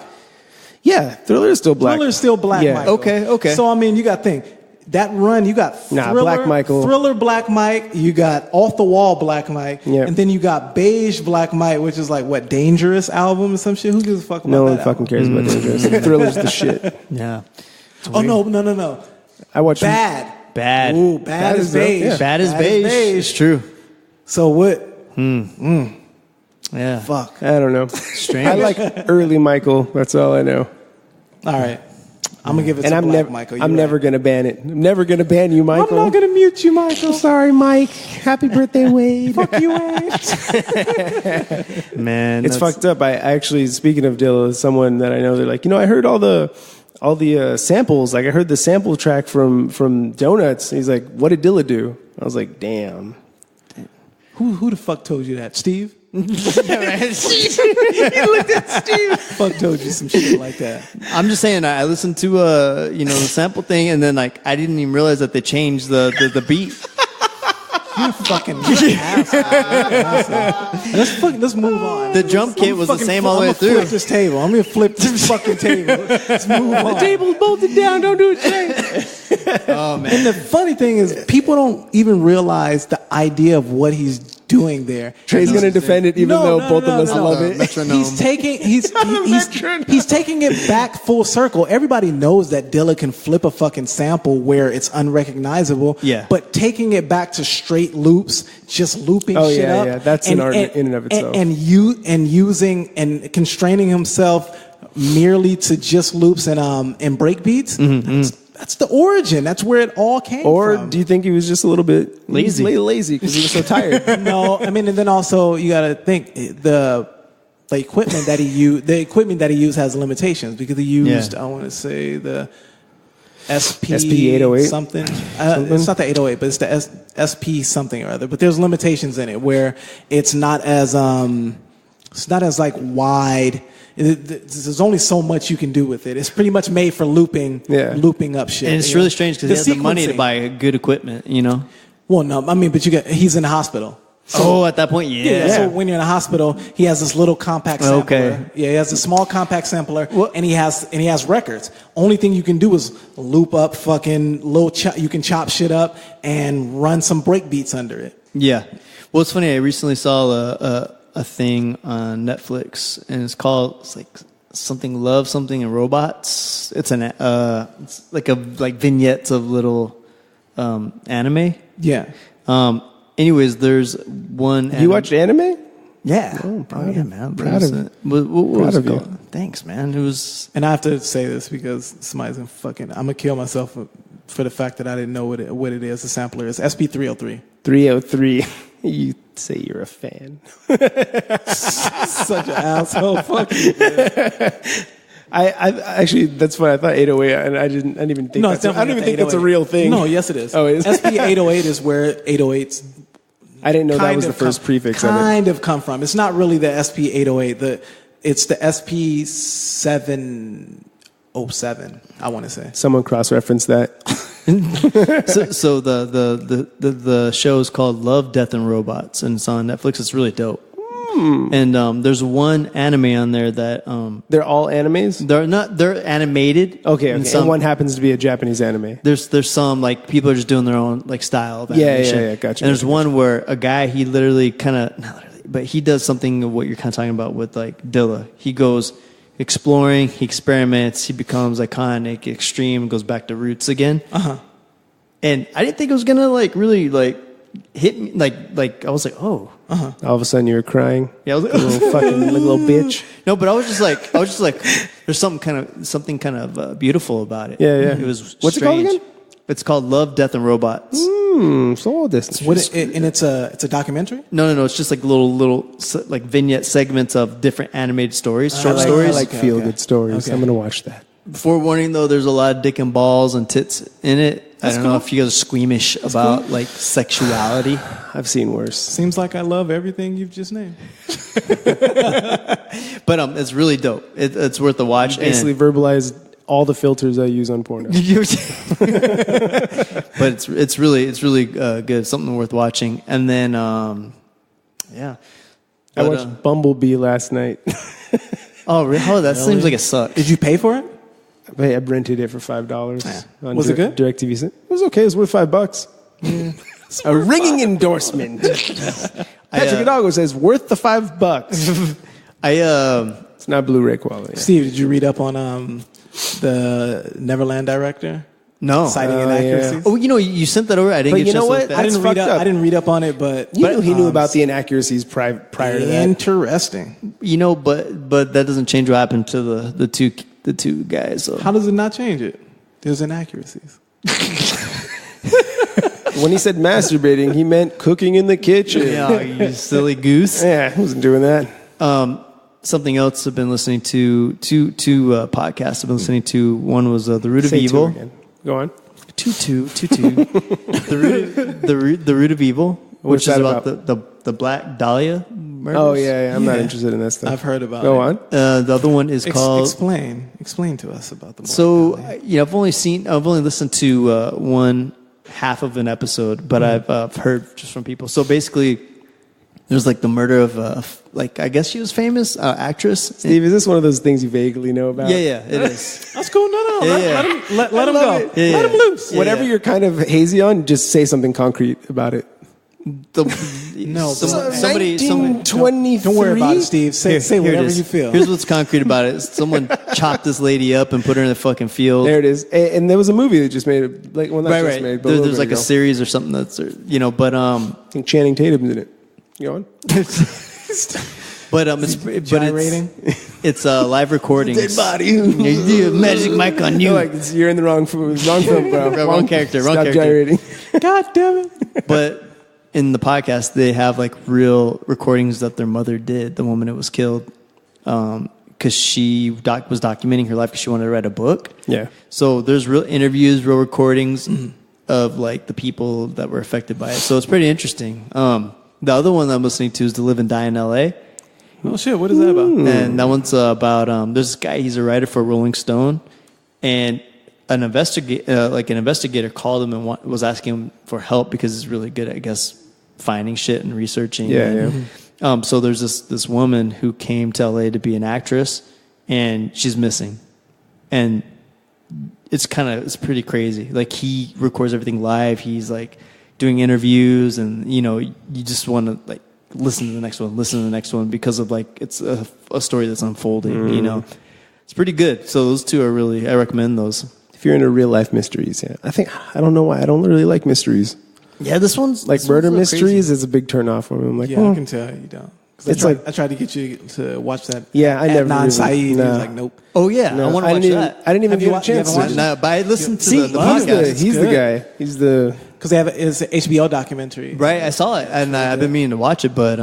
Yeah, Thriller is still black. Thriller is still black, yeah. Michael. Okay. So, I mean, you got to think. That run, you got Black Michael. Thriller Black Mike, you got Off the Wall Black Mike, and then you got Beige Black Mike, which is like, what, Dangerous album or some shit? Who gives a fuck about that? No one fucking cares about Dangerous. Thriller's the shit. Yeah. Oh, no. I watched Bad. Ooh, Bad is beige. Yeah. Bad is beige. It's true. So what? Yeah. Fuck. I don't know. Strange. I like early Michael. That's all I know. All right. I'm going to give it to Black Michael. I'm never going to ban it. I'm never going to ban you, Michael. I'm not going to mute you, Michael. Sorry, Mike. Happy birthday, Wade. Fuck you, Wade. Man. It's fucked up. I actually, speaking of Dilla, someone that I know, they're like, I heard all the samples. Like, I heard the sample track from Donuts. And he's like, what did Dilla do? I was like, damn. Who the fuck told you that? Steve? Yeah, right. You looked at Steve. Fuck told you some shit like that. I'm just saying, I listened to the sample thing, and then like I didn't even realize that they changed the beat. You fucking asshole. Let's move on. The drum kit was the same all the way through. I'm gonna flip this table. I'm gonna flip this fucking table. Let's move on. The table's bolted down. Don't do it. Oh man. And the funny thing is, people don't even realize the idea of what he's doing there. Trey's going to defend it, even though both of us love it. He's taking it back full circle. Everybody knows that Dilla can flip a fucking sample where it's unrecognizable. Yeah. But taking it back to straight loops, just looping shit up. Yeah, that's an art in and of itself. And using and constraining himself merely to just loops and break beats. That's the origin. That's where it all came from. Or do you think he was just a little bit lazy because he was so tired? No, I mean, and then also you got to think the equipment that he used. The equipment that he used has limitations because he used I want to say the SP 808 something. It's not the 808, but it's the SP something or other. But there's limitations in it where it's not as like wide. There's only so much you can do with it. It's pretty much made for looping up shit. And it's really strange because he has the money to buy good equipment, Well, no, I mean, but he's in the hospital. So, at that point, yeah. So when you're in a hospital, he has this little compact sampler. Okay. Yeah, he has a small compact sampler, and he has records. Only thing you can do is loop up fucking you can chop shit up and run some break beats under it. Yeah. Well, it's funny. I recently saw a thing on Netflix, and it's like something love something and robots. It's like vignettes of little anime. Yeah. Anyways, there's one. You watched anime? Yeah. Oh, man. Proud of you. What was it called? You. Thanks, man. It was. And I have to say this because somebody's I'm gonna kill myself for the fact that I didn't know what it is. The sampler is SP303. 303. You say you're a fan. Such an asshole. Fuck you, man. I actually, that's what I thought, 808, and I didn't even think. No, I don't even think that's a real thing. No, yes, it is. Oh, it is. SP808 is where 808s. I didn't know that was the first prefix of it. Kind of come from. It's not really the SP808. It's the SP707. I want to say. Someone cross-referenced that. So the show is called Love, Death, and Robots, and it's on Netflix. It's really dope. And there's one anime on there that they're all animes. They're animated. Okay. And one happens to be a Japanese anime. There's some like people are just doing their own like style of animation. Yeah. Gotcha. And there's one where a guy he literally kind of not literally, but he does something of what you're kind of talking about with like Dilla. He goes exploring, he experiments, he becomes iconic, extreme, goes back to roots again. And I didn't think it was gonna like really like hit me like I was like, oh. All of a sudden you were crying. Yeah, I was like, little fucking little bitch. No, but I was just like, there's something kind of beautiful about it. Yeah. It was What's strange. it called again? It's called Love, Death, and Robots. So this. And it's a documentary? No. It's just like little like vignette segments of different animated stories, short stories. I like feel-good stories. Okay. I'm gonna watch that. Forewarning though, there's a lot of dick and balls and tits in it. I don't know if you guys are squeamish about like sexuality. I've seen worse. Seems like I love everything you've just named. But it's really dope. It's worth a watch. You basically verbalized all the filters I use on porno. But it's really good. It's something worth watching. And then yeah. I watched Bumblebee last night. Oh, really? Oh, that seems like it sucks. Did you pay for it? I rented it for $5. Was it good? DirecTV. It was okay. It was worth $5. Yeah. A ringing endorsement. Patrick Hidalgo says worth the $5. It's not Blu-ray quality. Steve, did you read up on the Neverland director? No. Citing inaccuracies? Yeah. Oh, you sent that over. I didn't. But you know what? I didn't read up on it, but you knew he knew about the inaccuracies prior to that. Interesting. But that doesn't change what happened to the two guys. So. How does it not change it? There's inaccuracies. When he said masturbating, he meant cooking in the kitchen. Yeah, you silly goose. Yeah, I wasn't doing that. Something else I've been listening to, two podcasts I've been listening to. One was The Root of Evil. Again. Go on. Two. The Root of Evil, which is about the Black Dahlia murders. Oh yeah. I'm not interested in that stuff. I've heard about it. Go on. The other one is called. Explain to us about the. So I've only listened to one half of an episode, but I've heard just from people. So basically, there's like the murder of I guess she was famous actress. Steve, is this one of those things you vaguely know about? Yeah, it is. That's cool. No. Let him go. Yeah, let him loose. Whatever you're kind of hazy on, just say something concrete about it. Somebody. 1923? Don't worry about it, Steve. Say whatever you feel. Here's what's concrete about it. Someone chopped this lady up and put her in the fucking field. There it is. And there was a movie that just made like one that just made. But there's like a series or something that's but I think Channing Tatum's in it. You on? It's live recordings. Dead body. You magic mic on you. You're in the wrong film, bro. Wrong character. Stop gyrating. God damn it. But in the podcast, they have like real recordings that their mother did the moment it was killed, because she was documenting her life because she wanted to write a book. Yeah. So there's real interviews, real recordings of like the people that were affected by it. So it's pretty interesting. The other one that I'm listening to is To Live and Die in L.A. Oh shit! What is that about? And that one's about there's this guy. He's a writer for Rolling Stone, and an investigator called him and was asking him for help because he's really good at, I guess, finding shit and researching. Yeah, So there's this woman who came to LA to be an actress, and she's missing, and it's pretty crazy. Like, he records everything live. He's like doing interviews, and you just want to like listen to the next one because of like it's a story that's unfolding. It's pretty good. So those two are really, I recommend those. If you're into real life mysteries, I don't know why I don't really like mysteries. Yeah, this one's like murder mysteries is a big turn off for me. I'm like, I can tell you don't. It's I tried to get you to watch that. Yeah, I never. Non-Saeed. No. He was like, nope. Oh yeah, I want to watch that. I didn't even get a chance. No, but I listened to the podcast. He's the guy. He's the because they have it's an HBO documentary. Right, I saw it, and I've been meaning to watch it. But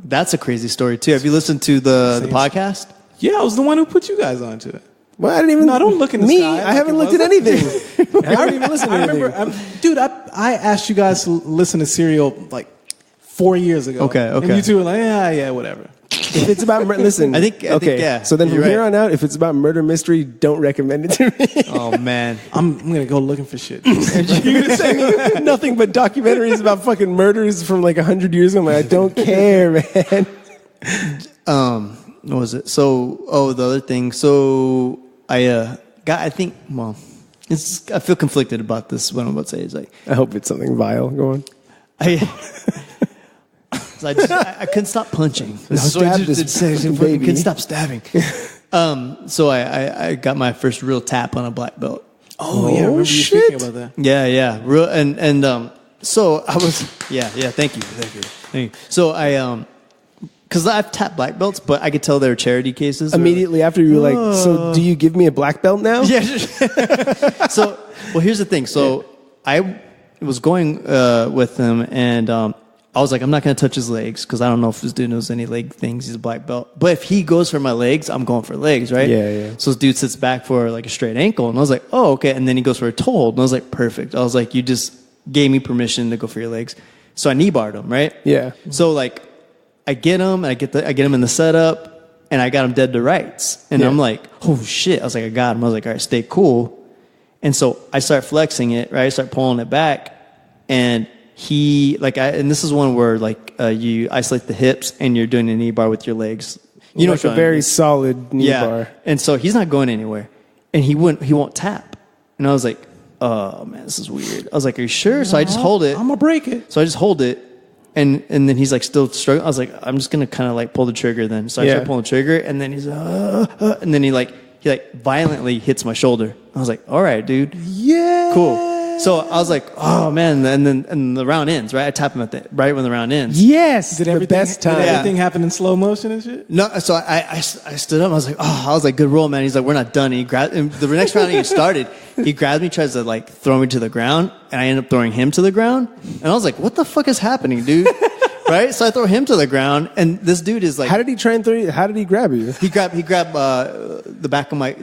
that's a crazy story too. Have you listened to the podcast? Yeah, I was the one who put you guys onto it. Well, I didn't even. No, don't look in the sky. I haven't looked at anything. I haven't even listened to anything. I remember, dude. I asked you guys to listen to Serial like 4 years ago. Okay. And you two were like, yeah, whatever. If it's about listen, I think yeah. So then from here on out, if it's about murder mystery, don't recommend it to me. Oh man, I'm gonna go looking for shit. You're gonna say nothing but documentaries about fucking murders from like 100 years ago. I'm like, I don't care, man. What was it? So, the other thing. So I think. Well, I feel conflicted about this. What I'm about to say is like, I hope it's something vile. Go on. I couldn't stop punching. Couldn't stop stabbing. So I got my first real tap on a black belt. Oh yeah, I remember you speaking about that. Yeah. Real and so I was Thank you. So I because I've tapped black belts, but I could tell they were charity cases. Immediately after you were like, so do you give me a black belt now? Yeah. So here's the thing. So I was going with him, and I was like, I'm not going to touch his legs because I don't know if this dude knows any leg things. He's a black belt. But if he goes for my legs, I'm going for legs, right? Yeah. So this dude sits back for like a straight ankle. And I was like, oh, okay. And then he goes for a toe hold. And I was like, perfect. I was like, you just gave me permission to go for your legs. So I knee barred him, right? Yeah. So like I get him, I get him in the setup, and I got him dead to rights. And I'm like, oh shit. I was like, I got him. I was like, all right, stay cool. And so I start flexing it, right? I start pulling it back, and and this is one where like you isolate the hips and you're doing a knee bar with your legs. You know, like a very solid knee bar. And so he's not going anywhere, and he won't tap. And I was like, oh man, this is weird. I was like, are you sure? So I just hold it. I'm gonna break it. So I just hold it, and then he's like still struggling. I was like, I'm just gonna kind of like pull the trigger then. So I start pulling the trigger, and then he's and then he violently hits my shoulder. I was like, all right, dude. Yeah. Cool. So I was like, oh man, and the round ends, right? I tap him right when the round ends. Yes, Did everything happen in slow motion and shit? No, so I stood up. I was like, good roll, man. He's like, we're not done. And he grabbed, and the next round he started, he grabbed me, tries to like throw me to the ground, and I ended up throwing him to the ground. And I was like, what the fuck is happening, dude? Right? So I throw him to the ground, and this dude is like, how did he try and throw you? How did he grab you? He grabbed the back of my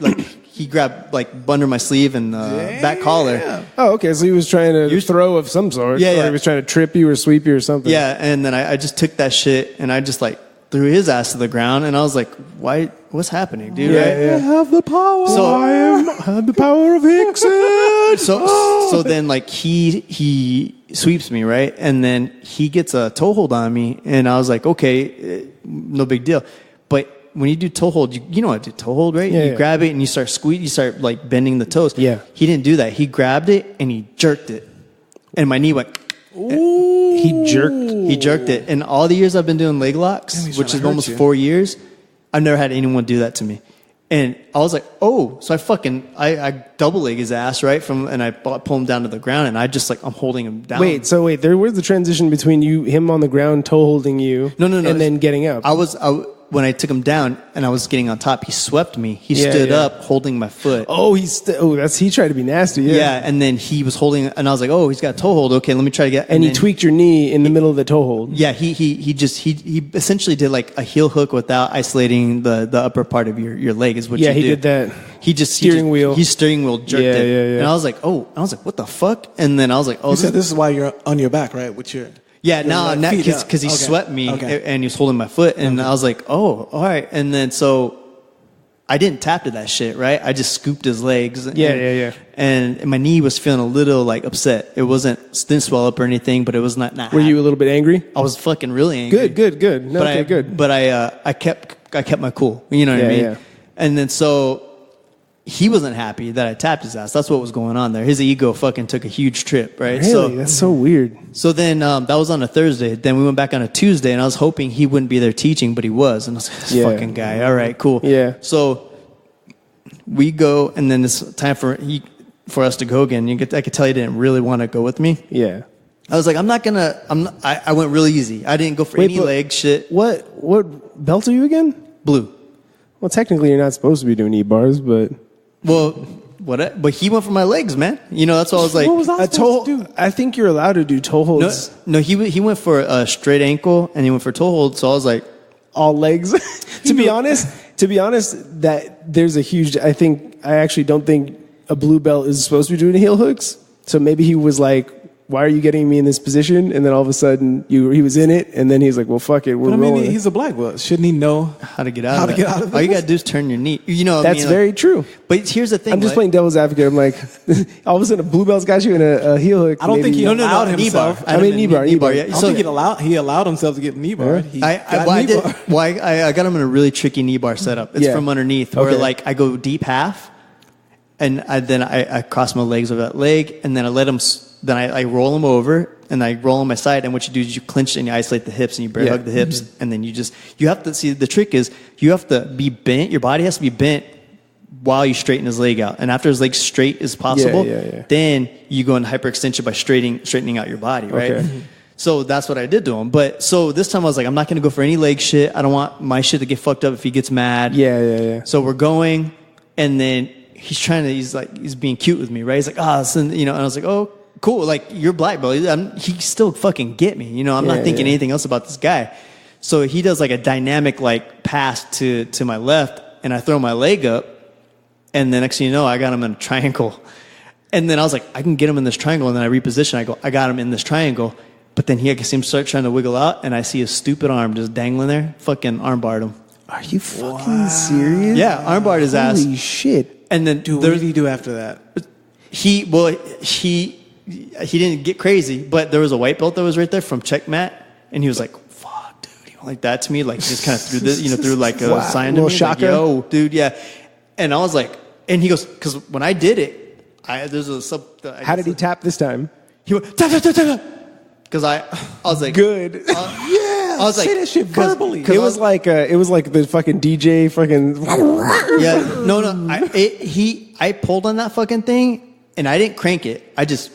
he grabbed like under my sleeve and back collar. Oh, okay. So he was trying to throw of some sort. Yeah. Or he was trying to trip you or sweep you or something. Yeah, and then I just took that shit and I just like threw his ass to the ground, and I was like, why? What's happening, dude? Yeah, right? yeah. I have the power. So I have the power of Hickson. So then like he sweeps me, right? And then he gets a toe hold on me, and I was like, okay, no big deal. But when you do toe hold, you know how to do toe hold, right? Yeah, you grab it and you start you start like bending the toes. Yeah. He didn't do that. He grabbed it and he jerked it. And my knee went. Ooh. He jerked it. And all the years I've been doing leg locks, which is almost 4 years, I've never had anyone do that to me. And I was like, oh, so I double leg his ass, right? And I pull him down to the ground, and I just like, I'm holding him down. Wait, there was the transition between him on the ground, toe holding you. No. And then getting up. When I took him down and I was getting on top, he swept me. He stood up holding my foot. Oh, he tried to be nasty. Yeah, and then he was holding, and I was like, oh, he's got a toe hold. Okay, let me try to get. And he tweaked your knee in the middle of the toe hold. Yeah, he essentially did like a heel hook without isolating the upper part of your leg. Is what you do. Yeah, he did that. He steering wheel jerked it. Yeah. And I was like, what the fuck? And then I was like, oh, you said this is why you're on your back, right? With your because he swept me and he was holding my foot, and I was like, oh, all right. And then so I didn't tap to that shit, right? I just scooped his legs. Yeah. And my knee was feeling a little like upset. It didn't swell up or anything, but it was not. Were you a little bit angry? I was fucking really angry. Good. No, but good. But I kept my cool. You know what I mean? Yeah. And then so he wasn't happy that I tapped his ass. That's what was going on there. His ego fucking took a huge trip, right? Really? So that's so weird. So then that was on a Thursday. Then we went back on a Tuesday, and I was hoping he wouldn't be there teaching, but he was. And I was like, this fucking guy. All right, cool. Yeah. So we go, and then it's time for us to go again. I could tell he didn't really want to go with me. Yeah. I was like, I went really easy. I didn't go for any leg shit. What belt are you again? Blue. Well, technically, you're not supposed to be doing E-bars, but... Well, what? But he went for my legs, man. You know, that's why I was like, what was I supposed to do? I think you're allowed to do toe holds. No, he went for a straight ankle and he went for toe hold. So I was like, all legs. to be honest, that there's a huge. I actually don't think a blue belt is supposed to be doing heel hooks. So maybe he was like, why are you getting me in this position? And then all of a sudden he was in it, and then he's like, well, fuck it, we're rolling. He's a black belt. Shouldn't he know how to get out of it? All you gotta do is turn your knee. You know, that's very true. But here's the thing. I'm just playing devil's advocate. I'm like, all of a sudden a blue belt's got you in a heel hook. I don't think he allowed himself. I mean knee bar. Yeah. I don't think he allowed himself to get knee bar. I got him in a really tricky knee bar setup. It's from underneath, where like I go deep half, and then I cross my legs over that leg, and then I let him. Then I roll him over, and I roll on my side. And what you do is you clinch and you isolate the hips, and you bear hug the hips, and then you have to see. The trick is you have to be bent. Your body has to be bent while you straighten his leg out. And after his leg straight as possible, then you go into hyperextension by straightening out your body, right? Okay. So that's what I did to him. But so this time I was like, I'm not going to go for any leg shit. I don't want my shit to get fucked up if he gets mad. Yeah. So we're going, and then he's being cute with me, right? He's like, and I was like, oh, cool. Like, you're black, bro. He still fucking get me. You know, I'm not thinking anything else about this guy. So he does like a dynamic like pass to my left, and I throw my leg up, and the next thing you know, I got him in a triangle. And then I was like, I can get him in this triangle, and then I reposition. I got him in this triangle. But then I see him start trying to wiggle out, and I see his stupid arm just dangling there. Fucking armbarred him. Are you fucking serious? Yeah, armbarred his ass. Holy shit. And then, dude, what did he do after that? He didn't get crazy, but there was a white belt that was right there from Checkmat, and he was like, fuck, dude. He went like that to me, like just kind of threw this, threw like a sign to me. Like, yo, dude, yeah. And I was like, and he goes, because when I did it, there's a sub. How did he tap this time? He went, tap, tap, tap, tap. Because I was like, good. I was like, say that shit verbally. It was like the fucking DJ fucking. Yeah, no. I pulled on that fucking thing, and I didn't crank it. I just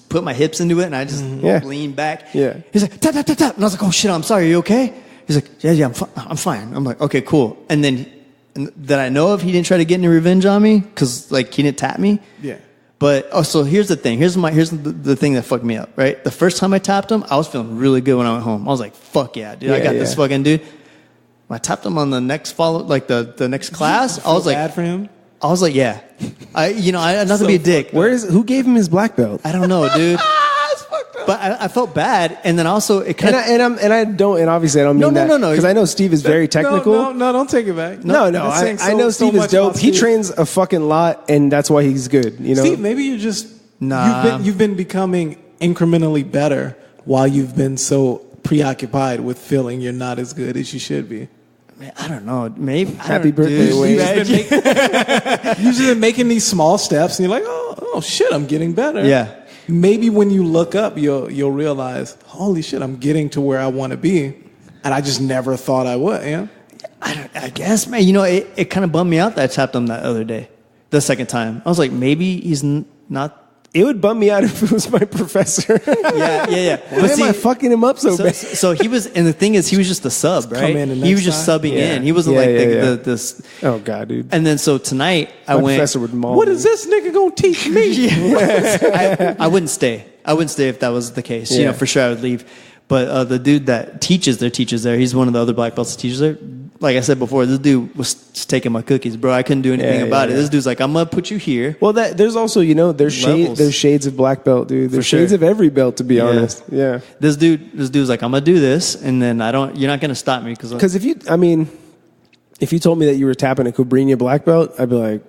put my hips into it, and I just leaned back. Yeah. He's like, tap, tap, tap, tap. And I was like, oh shit, I'm sorry, are you okay? He's like, yeah, I'm fine. I'm like, okay, cool. And then that I know of, he didn't try to get any revenge on me, because like he didn't tap me. Yeah. But so here's the thing. Here's the thing that fucked me up. Right, the first time I tapped him, I was feeling really good when I went home. I was like, "Fuck yeah, dude! I got this fucking dude." When I tapped him on the next the next class, I was like, bad for him. I was like, yeah, I not to be a dick. Who gave him his black belt? I don't know, dude. But I felt bad, and then also it kind of and obviously I don't mean that because I know Steve is very technical. No, don't take it back. No, I know Steve is dope. He trains a fucking lot, and that's why he's good. You know, Steve, maybe you're just you've been becoming incrementally better while you've been so preoccupied with feeling you're not as good as you should be. Man, I don't know. Maybe happy birthday, Wayne. You've just been making these small steps, and you're like, oh shit, I'm getting better. Yeah. Maybe when you look up, you'll realize, holy shit, I'm getting to where I want to be, and I just never thought I would. Yeah, I guess, man. It kind of bummed me out that I tapped him that other day, the second time. I was like, maybe he's not. It would bum me out if it was my professor. Yeah. Why am I fucking him up so bad? So he was, and the thing is, he was just a sub, right? He was just subbing in. He wasn't this. Oh god, dude. And then so tonight my professor would maul what me. is this nigga gonna teach me? I wouldn't stay. I wouldn't stay if that was the case. Yeah. For sure I would leave. But the dude that teaches there, he's one of the other black belts that teaches there. Like I said before, this dude was just taking my cookies, bro. I couldn't do anything about it. This dude's like, I'm gonna put you here. Well, there's also, there's shades of black belt, dude. There's shades of every belt, to be honest. Yeah. This dude's like, I'm gonna do this, and then you're not gonna stop me because if If you told me that you were tapping a Cobrinha black belt, I'd be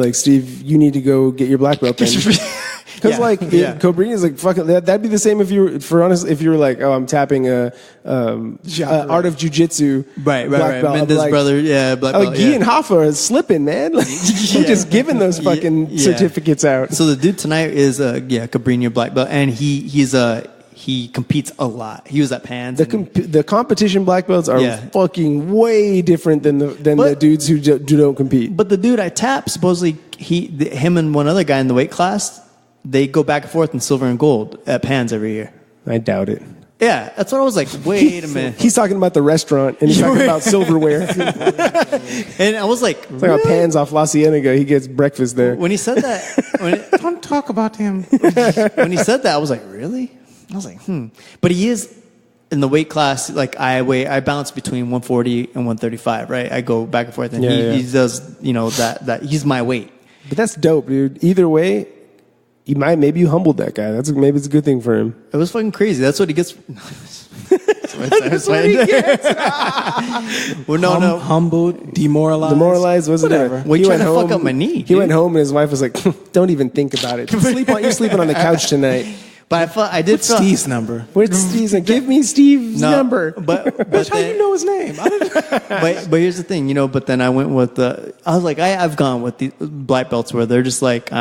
like, Steve, you need to go get your black belt then. Because Cobrinha is like fucking. That'd be the same if you were like, oh, I'm tapping a art of jujitsu black belt. Mendes like, brother, black belt. Like Guy and Hoffa are slipping, man. Like, you're just giving those fucking certificates out. So the dude tonight is Cobrinha black belt, and he competes a lot. He was at Pans. The competition black belts are fucking way different than the dudes who don't compete. But the dude I tapped, supposedly him and one other guy in the weight class, they go back and forth in silver and gold at Pans every year. I doubt it. Yeah, that's what I was like. Wait a minute. He's talking about the restaurant, and he's talking about silverware. And I was like, it's like a Pans off La Cienega. He gets breakfast there. When he said that, don't talk about him. When he said that, I was like, really? I was like, But he is in the weight class. Like I bounce between 140 and 135. Right, I go back and forth, and he does. That he's my weight. But that's dope, dude. Either way. Maybe you humbled that guy. Maybe it's a good thing for him. It was fucking crazy. That's what he gets. That's what he gets. Well, no. Humbled, demoralized. Whatever. Well, he went home. Fuck up my knee. He went home and his wife was like, "Don't even think about it. You're sleeping on the couch tonight." But I did. What's Steve's number? What's Steve's? Give me Steve's number. But how do you know his name? But here's the thing, But then I went with I was like, I've gone with the black belts where they're just like,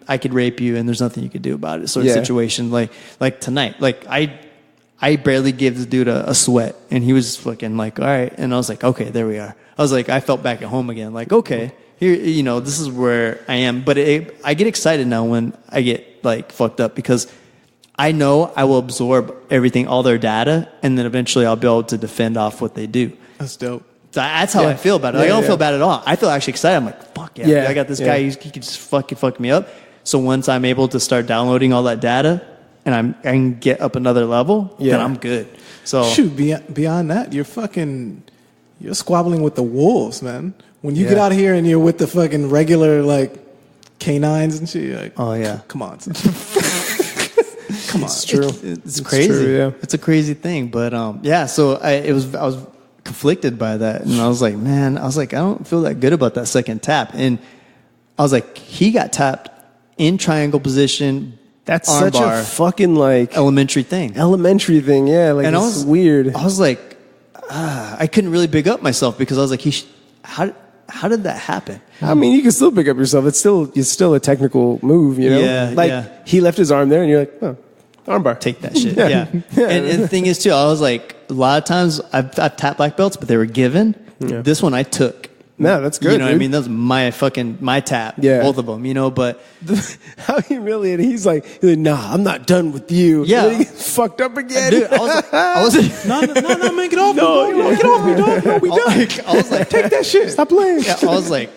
I could rape you and there's nothing you could do about it. Sort of situation. Like tonight, like I barely gave the dude a sweat, and he was fucking like, all right. And I was like, okay, there we are. I was like, I felt back at home again. Like, okay, here, this is where I am. But I get excited now when I get like fucked up, because I know I will absorb everything, all their data, and then eventually I'll be able to defend off what they do. That's dope. That's how I feel about it. I don't feel bad at all. I feel actually excited. I'm like, fuck yeah. Dude, I got this guy. He could just fuck me up. So once I'm able to start downloading all that data and I can get up another level, then I'm good. So shoot, beyond that, you're squabbling with the wolves, man. When you get out here and you're with the fucking regular like canines and shit, you're like, oh yeah, come on. It's true. It's crazy. True, It's a crazy thing, but So I was conflicted by that, and I was like, I don't feel that good about that second tap, and I was like, he got tapped in triangle position. That's such a fucking like elementary thing, yeah. Like, and it's weird. I was like, I couldn't really big up myself because I was like, how did that happen? I mean, you can still pick up yourself. It's still a technical move, He left his arm there, and you're like, oh, armbar. Take that shit. Yeah. And the thing is too, I was like, a lot of times I've tapped black belts, but they were given. Yeah. This one I took. No, that's good. You know what I mean? That was my tap. Yeah. Both of them, but how humiliating. He's like, nah, I'm not done with you. Yeah. And then he gets fucked up again. Dude, I was like, no, man, get off me. No, get off me, dog. No, we done. I was like, take that shit. Stop playing. Yeah, I was like,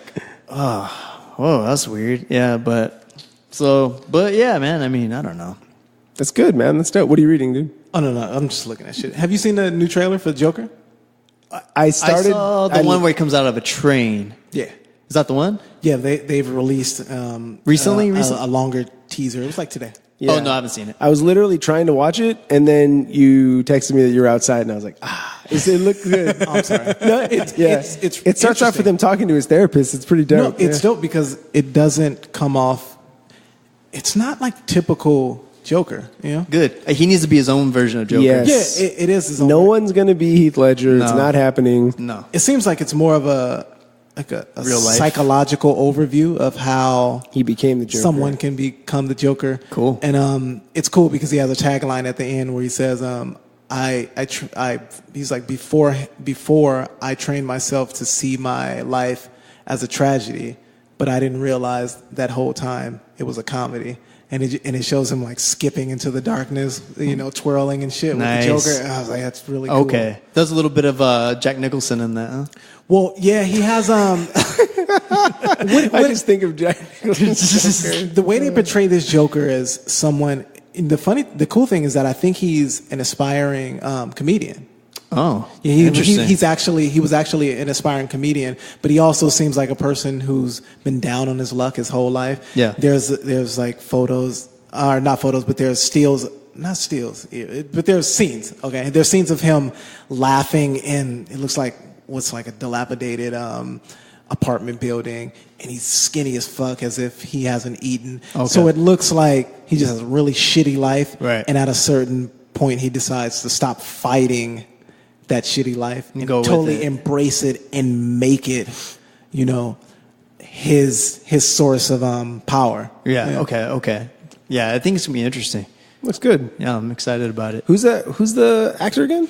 whoa, that's weird. Yeah, but yeah, man, I mean, I don't know. That's good, man. That's dope. What are you reading, dude? Oh, no, I'm just looking at shit. Have you seen the new trailer for Joker? I saw the one where he comes out of a train. Yeah. Is that the one? Yeah, they've released recently a longer teaser. It was like today. Yeah. Oh, no, I haven't seen it. I was literally trying to watch it, and then you texted me that you were outside, and I was like, it looked good. Oh, I'm sorry. No, it starts off with him talking to his therapist. It's pretty dope. No, it's dope because it doesn't come off. It's not like typical Joker, Good. He needs to be his own version of Joker. Yes. Yeah, it is his own. No one's going to be Heath Ledger. No. It's not happening. No. It seems like it's more of a real psychological overview of how he became the Joker. Someone can become the Joker. Cool. And it's cool because he has a tagline at the end where he says, he's like, before I trained myself to see my life as a tragedy, but I didn't realize that whole time it was a comedy. And it shows him like skipping into the darkness, twirling and shit with the Joker. I was like, that's really cool. Okay. There's a little bit of Jack Nicholson in that, huh? Well, yeah, he has. I just think of Jack Nicholson. The way they portray this Joker as someone. The cool thing is that I think he's an aspiring comedian. Oh, yeah, he was actually an aspiring comedian, but he also seems like a person who's been down on his luck his whole life. Yeah, there's like photos, or not photos, but there's not stills, but there's scenes. Okay, there's scenes of him laughing in, it looks like what's like a dilapidated apartment building, and he's skinny as fuck, as if he hasn't eaten. Okay. So it looks like he just has a really shitty life. Right. And at a certain point, he decides to stop fighting that shitty life and totally embrace it and make it, you know, his source of power. Yeah. Okay. Yeah, I think it's gonna be interesting. Looks good. Yeah, I'm excited about it. Who's the actor again?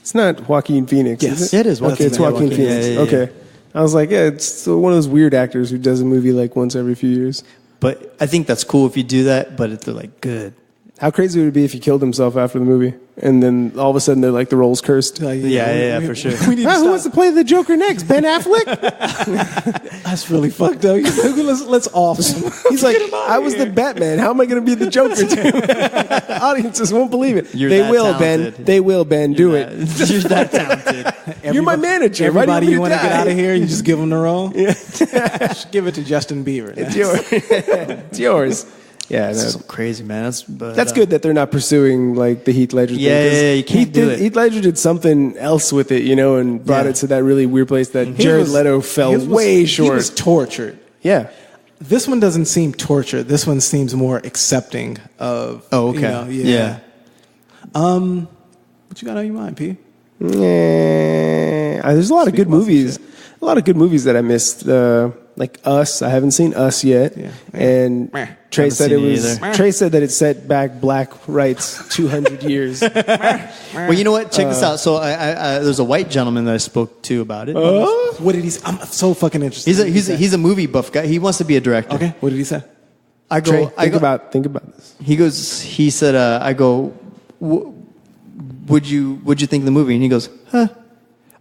It's not Joaquin Phoenix. Yes, is it? It is. Okay, it's Joaquin Phoenix. Yeah. Okay. I was like, yeah, it's one of those weird actors who does a movie like once every few years. But I think that's cool if you do that, but they're like good. How crazy would it be if he killed himself after the movie? And then all of a sudden they're like, the role's cursed. Yeah, for sure. We need Who wants to play the Joker next? Ben Affleck? That's really fucked up. Let's off him. He's like, I was the Batman. How am I going to be the Joker too? Audiences won't believe it. They will, talented. Ben. They will, Ben. Do it. You're that talented. You're my manager. Everybody you want to die? get out of here, you just give them the role? Yeah. Just give it to Justin Bieber. It's yours. It's yours. Yeah, That's so crazy, man. That's good that they're not pursuing like the Heath Ledger thing. Yeah, you can't do it. Heath Ledger did something else with it, you know, and brought it to that really weird place that Jared Leto fell way short. He was tortured. Yeah. This one doesn't seem tortured. This one seems more accepting of. Oh, okay. You know, what you got on your mind, P? There's a lot of good movies. A lot of good movies that I missed. Like Us. I haven't seen Us yet. Yeah. And Trey said Trey said that it set back black rights 200 years. Well, you know what? Check this out. So there's a white gentleman that I spoke to about it. What did he say? I'm so fucking interested. He's a movie buff guy. He wants to be a director. Okay. What did he say? Think about this. He said, I go, what'd you think of the movie? And he goes, huh?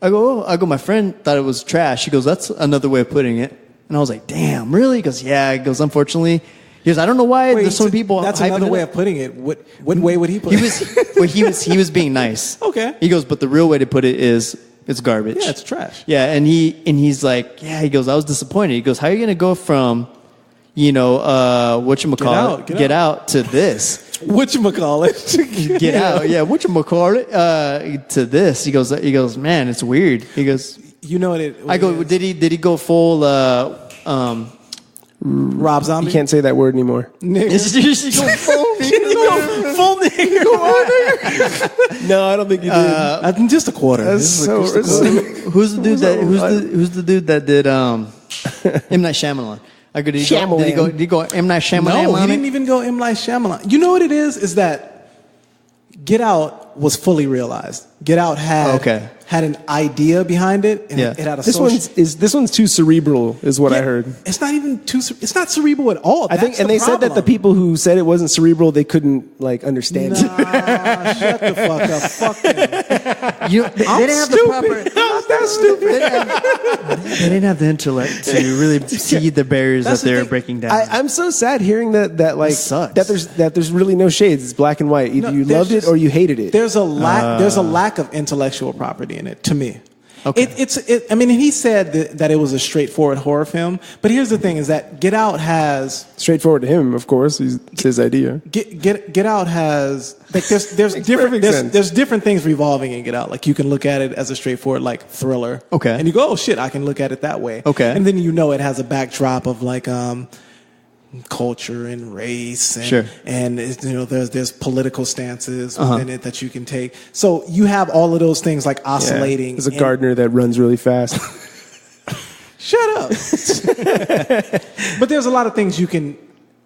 I go, my friend thought it was trash. He goes, that's another way of putting it. And I was like, damn, really? He goes, yeah. He goes, unfortunately. He goes, I don't know why there's so many people. That's another way of putting it. What way would he put it? He was being nice. Okay. He goes, but the real way to put it is it's garbage. Yeah, it's trash. Yeah, and he's like, yeah. He goes, I was disappointed. He goes, how are you gonna go from, get out to this? Whatchamacallit? Get out. Yeah, whatchamacallit? To this. He goes, man, it's weird. He goes, you know what it? I go, did he go full? Rob Zombie? You can't say that word anymore. Nigga. Full nigga. No, I don't think you did. Just a quarter. That's Who's the dude that did M. Night Shyamalan? Did he go M. Night Shyamalan? No, he didn't even go M. Night Shyamalan. You know what it is that Get Out was fully realized. Get Out had an idea behind it, and it had a this one's too cerebral, is what I heard. It's not even it's not cerebral at all. I think, and they said that the people who said it wasn't cerebral, they couldn't like understand it. Shut the fuck up. Fuck them. They didn't have the proper. That's stupid. They didn't have the intellect to really see the barriers that they're breaking down. I'm so sad hearing that there's really no shades. It's black and white. Either you loved it or you hated it. There's a lack of intellectual property in it, to me. Okay. I mean, he said that it was a straightforward horror film, but here's the thing: is that Get Out has straightforward to him, of course. It's his idea. Get Out has like there's different things revolving in Get Out. Like you can look at it as a straightforward like thriller, okay, and you go, oh shit, I can look at it that way, okay, and then it has a backdrop of like culture and race and there's political stances within it that you can take, so you have all of those things like oscillating. There's a gardener that runs really fast. Shut up. But there's a lot of things you can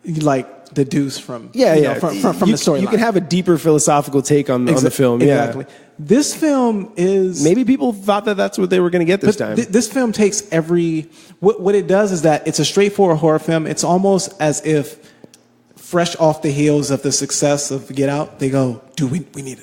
like deduce from from the story. You can have a deeper philosophical take on the film. Exactly. This film is... Maybe people thought that that's what they were going to get this time. This film takes what it does is that it's a straightforward horror film. It's almost as if fresh off the heels of the success of Get Out, they go, dude, we need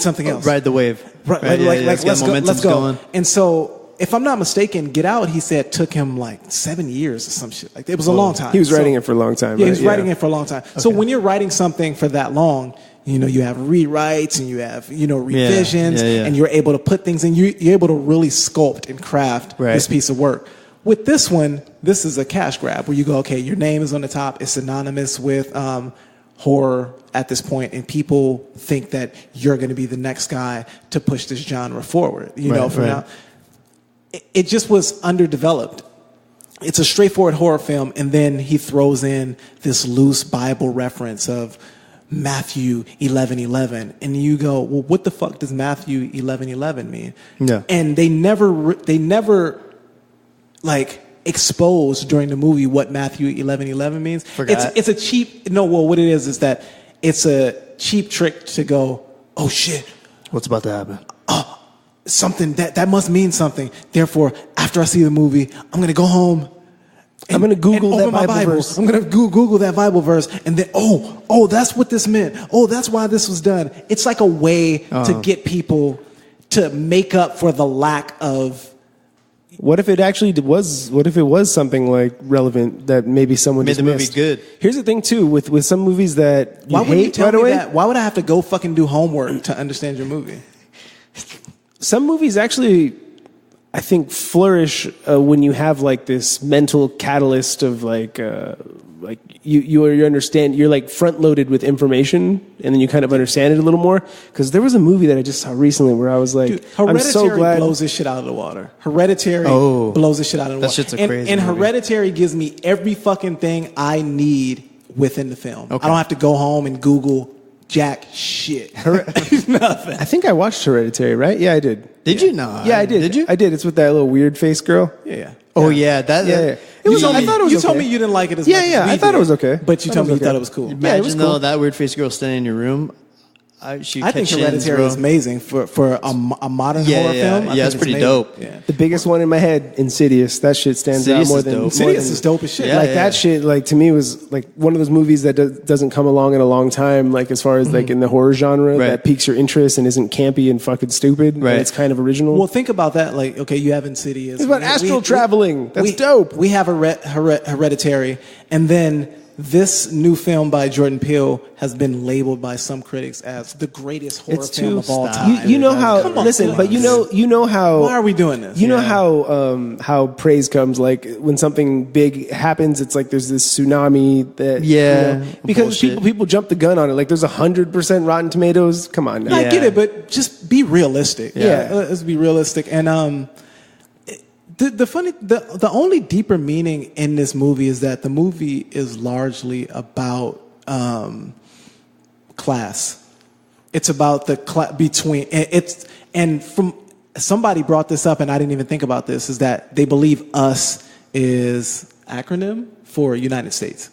something else. Ride the wave. Right. Let's go. Going. And so, if I'm not mistaken, Get Out, he said, took him like 7 years or some shit. Like it was a long time. He was writing it for a long time. Yeah, he was writing it for a long time. Okay. So when you're writing something for that long, you have rewrites and you have, revisions, and you're able to put things in. You're able to really sculpt and craft this piece of work. With this one, this is a cash grab where you go, okay, your name is on the top. It's synonymous with horror at this point, and people think that you're going to be the next guy to push this genre forward. Now, it just was underdeveloped. It's a straightforward horror film, and then he throws in this loose Bible reference of Matthew 11:11, and you go, well, what the fuck does Matthew 11:11 mean? Yeah. And they never like exposed during the movie what Matthew 11:11 means. Forgot. It's a cheap. No, well, what it is that it's a cheap trick to go, oh shit, What's about to happen? something that must mean something. Therefore, after I see the movie, I'm going to go home. I'm going to Google that Bible verse. I'm going to Google that Bible verse, and then oh, that's what this meant. Oh, that's why this was done. It's like a way to get people to make up for the lack of. What if it actually was? What if it was something like relevant that maybe someone Made just the movie missed? good. Here's the thing too with some movies that you Why would hate you tell right me away. that? Why would I have to go fucking do homework to understand your movie? Some movies actually, I think, flourish when you have like this mental catalyst of like you understand, you're like front loaded with information, and then you kind of understand it a little more. Because there was a movie that I just saw recently where I was like, Dude, I'm Hereditary so glad. blows this shit out of the water. Hereditary blows this shit out of the That water. shit's a And crazy And movie. Hereditary gives me every fucking thing I need within the film. Okay. I don't have to go home and Google jack shit. Nothing. I think I watched Hereditary, right? Yeah, I did. Did you? No. Yeah, I did. Did you? I did. It's with that little weird face girl. Yeah. Oh yeah, that. Yeah, yeah. It was. I thought it was You okay. told me you didn't like it as Yeah, much yeah, as we I thought did, it was okay. But you I told me you okay. thought it was cool. Yeah, it Imagine was though cool. that weird face girl standing in your room. She I think catch Hereditary ends, is bro. amazing for a modern Yeah, horror yeah, film. I yeah, think it's pretty amazing. dope. Yeah. The biggest one in my head, Insidious. That shit stands Insidious out more is than dope. Insidious is dope as shit. Yeah, like yeah. that shit. Like to me was like one of those movies that doesn't come along in a long time. Like as far as like in the horror genre, Right. that piques your interest and isn't campy and fucking stupid. Right. And it's kind of original. Well, think about that. Like, okay, you have Insidious. It's about astral traveling. That's dope. We have Hereditary, and then this new film by Jordan Peele has been labeled by some critics as the greatest horror It's film too. of all time. You know how? Come on, listen, but please. you know how. Why are we doing this? You know how praise comes, like when something big happens, it's like there's this tsunami that Yeah, because bullshit. people jump the gun on it. Like there's 100% Rotten Tomatoes. Come on now. I get Yeah. it, but just be realistic. Yeah. Let's be realistic. And the only deeper meaning in this movie is that the movie is largely about class. It's about the between it's and from somebody brought this up, and I didn't even think about this. Is that they believe US is acronym for United States.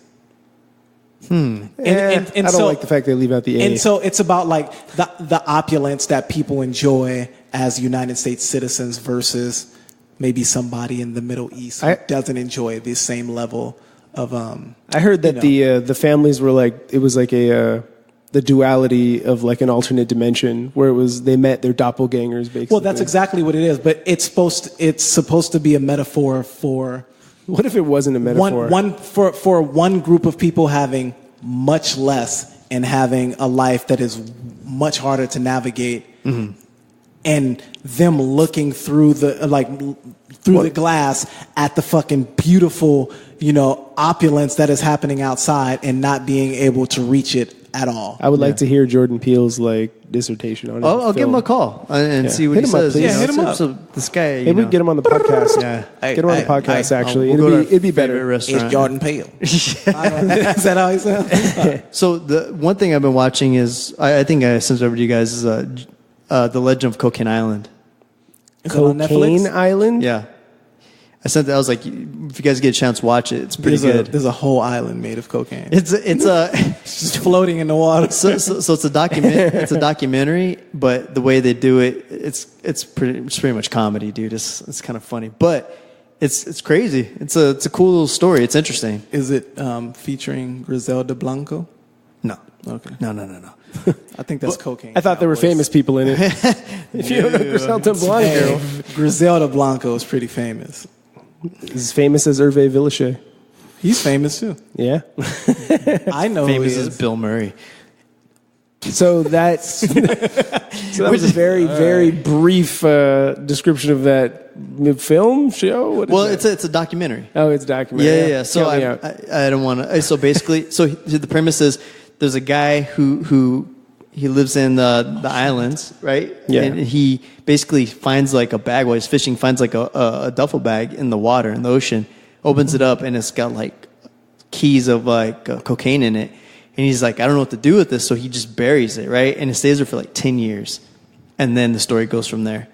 And I don't so- like the fact they leave out the A. And so it's about like the opulence that people enjoy as United States citizens versus maybe somebody in the Middle East who doesn't enjoy the same level of. I heard that the families were like it was like the duality of like an alternate dimension where it was they met their doppelgangers basically. Well, that's exactly what it is, but it's supposed to be a metaphor for. What if it wasn't a metaphor? For one group of people having much less and having a life that is much harder to navigate, and them looking through the glass at the fucking beautiful, opulence that is happening outside and not being able to reach it at all. I would like to hear Jordan Peele's like dissertation on it. I'll give him a call and see what Hit he him up, says. please. Yeah, hit him up. So this guy, Maybe we can get him on the podcast. Yeah. Get him on the podcast. Actually, We'll go to it'd be our favorite better. restaurant. It's Jordan Peele. Is that how he sounds? So the one thing I've been watching is I think I sent it over to you guys is The Legend of Cocaine Island. Is it on Cocaine Netflix? Island. Yeah. I sent that. I was like, if you guys get a chance, watch it. It's pretty good. There's a whole island made of cocaine. It's a just floating in the water. so it's a document. It's a documentary, but the way they do it, it's pretty much comedy, dude. It's kind of funny, but it's crazy. It's a cool little story. It's interesting. Is it featuring Griselda Blanco? No. Okay. No. I think that's cocaine. I thought there were Cowboys. famous people in it. If you don't know Griselda Blanco, Hey, Griselda Blanco is pretty famous. he's as famous as Hervé Villachet. He's famous too. Yeah. I know Famous who he as is. Bill Murray. So that was a very, very brief description of that film show. What is Well, that? it's a documentary. Oh, it's a documentary. Yeah. So Count me out. I don't want to. So basically, the premise is there's a guy who lives in the islands, right? Yeah. And he basically finds like a bag while he's fishing, finds like a duffel bag in the water, in the ocean, opens it up, and it's got like keys of like cocaine in it. And he's like, I don't know what to do with this. So he just buries it, right? And it stays there for like 10 years. And then the story goes from there.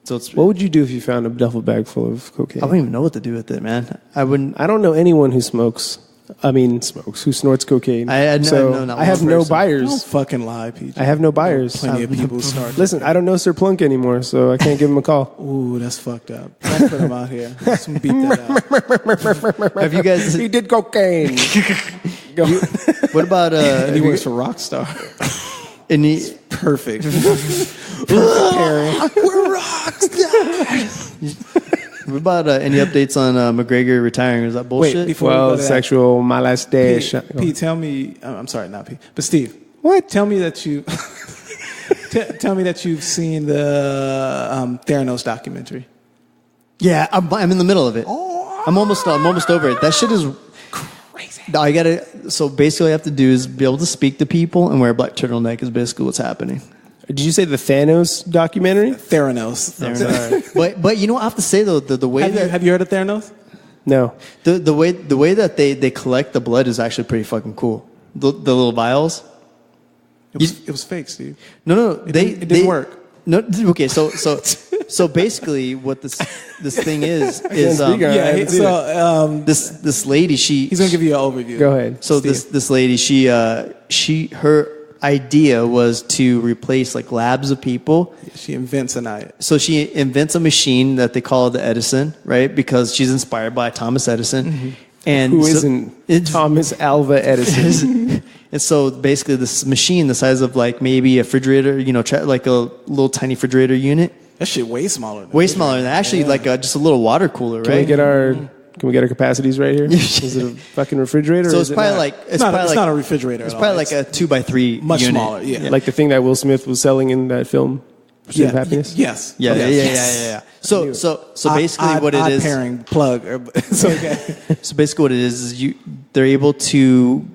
So what would you do if you found a duffel bag full of cocaine? I wouldn't even know what to do with it, man. I don't know anyone who who snorts cocaine. I have no buyers. Don't fucking lie, PJ. I have no buyers. Plenty of people who snort. Listen, I don't know Sir Plunk anymore, so I can't give him a call. Ooh, that's fucked up. Don't put him out here. Let's beat that out. Have you guys? He did cocaine. What about? And he works for Rockstar. Perfect. Perfect pairing. We're rock stars. What about any updates on McGregor retiring? Is that bullshit? Wait, before we go to that, sexual molestation. Pete, tell me. I'm sorry, not Pete, but Steve. What? Tell me that you. Tell me that you've seen the Theranos documentary. Yeah, I'm in the middle of it. Oh, I'm almost over it. That shit is crazy. So basically, all you have to do is be able to speak to people and wear a black turtleneck is basically what's happening. Did you say the Thanos documentary? Theranos. But you know what I have to say though, the way have you heard of Theranos? No. The way that they collect the blood is actually pretty fucking cool. The little vials. It was fake, Steve. No, it didn't work. No, okay, so basically, what this thing is this lady he's gonna give you an overview. Go ahead. So Steve. this lady her idea was to replace like labs of people. She invents So she invents a machine that they call the Edison, right? Because she's inspired by Thomas Edison. Mm-hmm. And who isn't Thomas Alva Edison? And so basically this machine the size of like maybe a refrigerator, like a little tiny refrigerator unit. That shit way smaller. Smaller than actually like just a little water cooler, right? Can we get our capacities right here? Is it a fucking refrigerator? So it's probably it's not a refrigerator. It's probably like a 2x3 much unit. smaller. Yeah, like the thing that Will Smith was selling in that film, Pursuit of Happiness. Yes. Yeah. So basically, what it is pairing plug. So okay. So basically, what it is they're able to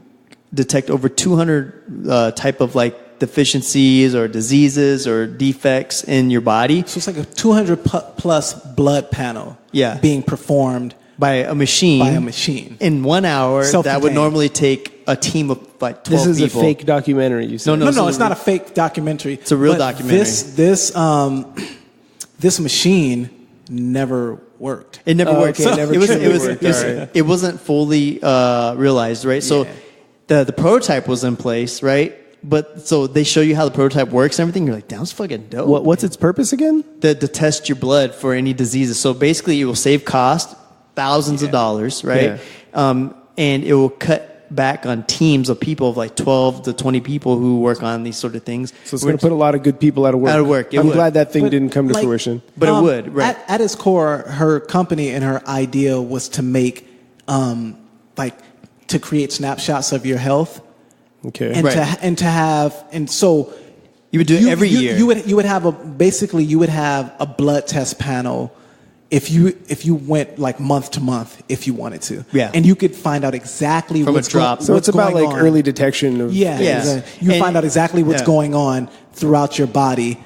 detect over 200 type of like deficiencies or diseases or defects in your body. So it's like a 200 plus blood panel. Yeah. Being performed by a machine in 1 hour. That would normally take a team of like 12 people. This is a fake documentary. You said. No, it's not a fake documentary. It's a real documentary. This machine never worked. It never worked. Okay, it wasn't fully realized, right? So the prototype was in place, right? But so they show you how the prototype works and everything. You're like, that was fucking dope. What's its purpose again? To test your blood for any diseases. So basically, it will save cost, thousands of dollars, right? Yeah. And it will cut back on teams of people of like 12 to 20 people who work on these sort of things. So it's going to put a lot of good people out of work. I'm glad that thing didn't come to fruition. But it would, right? At its core, her company and her idea was to make, to create snapshots of your health. Okay. And so you would do it every year. You would have a blood test panel if you went like month to month if you wanted to. Yeah. And you could find out exactly from what's a drop. So it's about like early detection of You find out exactly what's going on throughout your body,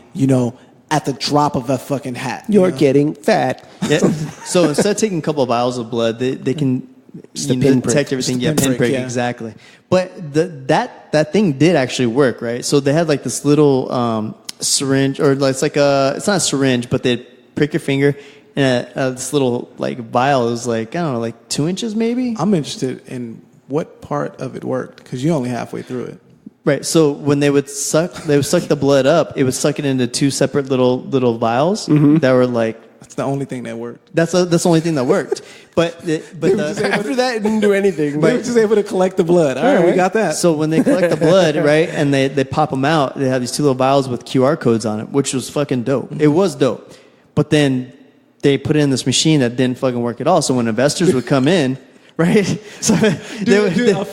at the drop of a fucking hat. You're getting fat. Yeah. So instead of taking a couple of vials of blood, they can detect everything. Pinprick, exactly. But that thing did actually work, right? So they had like this little syringe, or it's like it's not a syringe, but they prick your finger, and this little like vial is like, I don't know, like 2 inches maybe. I'm interested in what part of it worked because you're only halfway through it. Right. So when they would suck the blood up, it would suck it into two separate little vials that were like. That's the only thing that worked. That's the only thing that worked. But after that, it didn't do anything. They were just able to collect the blood. All right, we got that. So when they collect the blood, right, and they pop them out, they have these two little vials with QR codes on it, which was fucking dope. It was dope. But then they put it in this machine that didn't fucking work at all. So when investors would come in, right? So a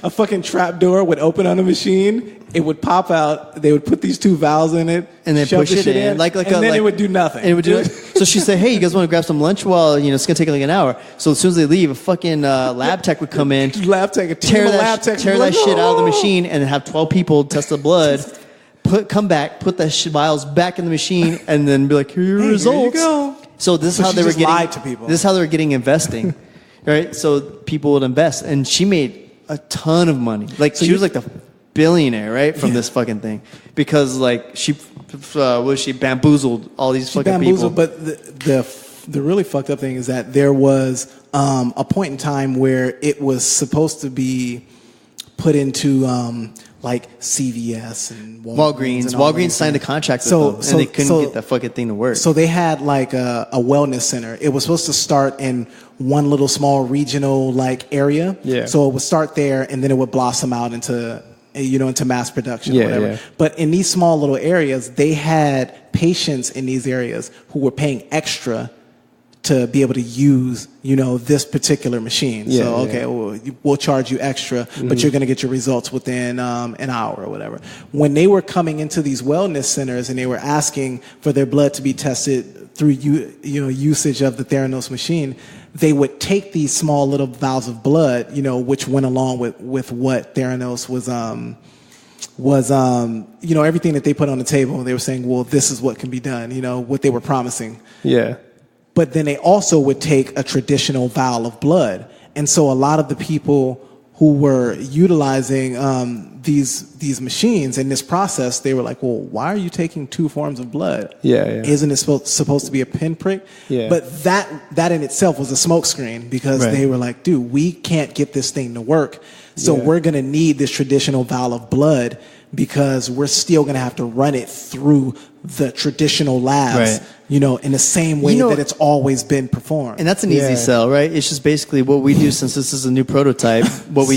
fucking trap door would open on the machine. It would pop out. They would put these two valves in it, and then push it in, it would do nothing. And it would do. So she said, "Hey, you guys want to grab some lunch? Well, it's gonna take like an hour." So as soon as they leave, a fucking lab tech would come in, tear that shit out of the machine, and then have 12 people test the blood. come back, put the vials back in the machine, and then be like, here are your results. Here you go. So this is how they were getting. Lied to people. This is how they were getting investing, right? So people would invest, and she made a ton of money. Like she was like the billionaire, right, from this fucking thing, because like she bamboozled all these fucking people. But the really fucked up thing is that there was a point in time where it was supposed to be put into like CVS and Walgreens. Walgreens signed a contract with them, and they couldn't get that fucking thing to work. So they had like a wellness center. It was supposed to start in one little small regional like area. Yeah. So it would start there, and then it would blossom out into mass production or whatever. Yeah. But in these small little areas, they had patients in these areas who were paying extra to be able to use, this particular machine. Yeah, so, okay, we'll charge you extra, but you're going to get your results within an hour or whatever. When they were coming into these wellness centers and they were asking for their blood to be tested through, usage of the Theranos machine, they would take these small little vials of blood, which went along with what Theranos was everything that they put on the table. They were saying, well, this is what can be done, what they were promising. Yeah. But then they also would take a traditional vial of blood. And so a lot of the people who were utilizing these machines in this process, they were like, well, why are you taking two forms of blood? Yeah. Isn't it supposed to be a pinprick? Yeah. But that in itself was a smokescreen, because they were like, dude, we can't get this thing to work. So we're going to need this traditional vial of blood, because we're still going to have to run it through the traditional labs, in the same way that it's always been performed. And that's an easy sell, right? It's just basically what we do, since this is a new prototype. What we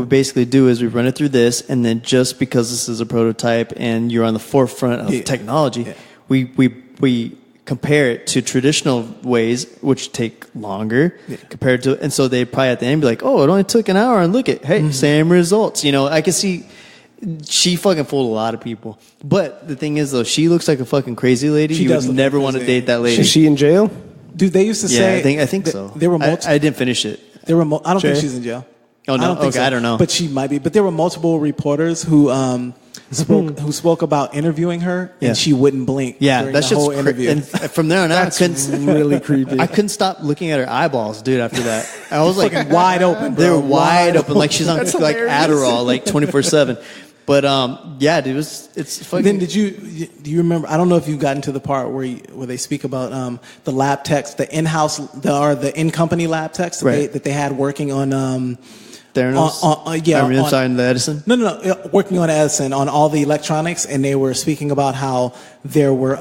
basically do is we run it through this, and then just because this is a prototype and you're on the forefront of technology, we compare it to traditional ways, which take longer compared to, and so they probably at the end be like, oh, it only took an hour, and look at, same results. I can see. She fucking fooled a lot of people. But the thing is, though, she looks like a fucking crazy lady. You would never want to date that lady. Is she in jail? Dude, they used to say... I think so. There were multiple... I didn't finish it. I don't think she's in jail. Oh, no? I don't know. But she might be. But there were multiple reporters who spoke about interviewing her, and she wouldn't blink during the whole interview. And from there on out, that's really creepy. I couldn't stop looking at her eyeballs, dude, after that. I was like... wide open, bro. They were wide open. Like she's on like Adderall, like 24/7. But dude, it's fucking. Then do you remember? I don't know if you've gotten to the part where they speak about the lab techs, the in-house the in-company lab techs that they had working on Theranos. On the Edison. No, working on Edison on all the electronics, and they were speaking about how there were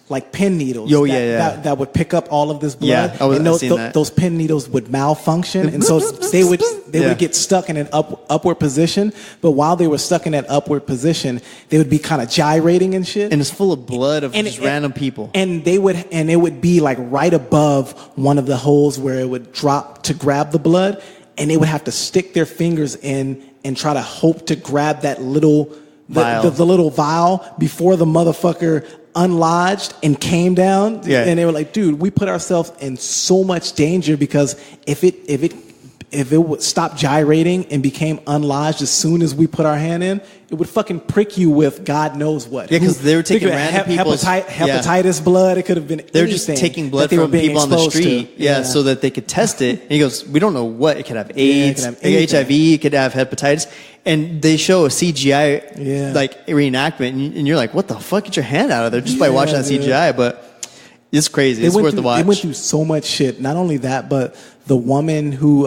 like pin needles that would pick up all of this blood. Yeah, those pin needles would malfunction, and so they would get stuck in an upward position. But while they were stuck in that upward position, they would be kind of gyrating and shit. And it's full of blood of just random people. And it would be like right above one of the holes where it would drop to grab the blood, and they would have to stick their fingers in and try to hope to grab that little vial. The little vial before the motherfucker unlodged and came down. And they were like, dude, we put ourselves in so much danger, because if it would stop gyrating and became unlodged as soon as we put our hand in, it would fucking prick you with God knows what. Yeah, because they were taking random people's hepatitis blood. It could have been They were just taking blood from people on the street, so that they could test it. And he goes, we don't know what. It could have AIDS, it could have HIV, it could have hepatitis. And they show a CGI like reenactment, and you're like, what the fuck? Get your hand out of there just by watching that CGI. But it's crazy. It's worth the watch. They went through so much shit. Not only that, but the woman who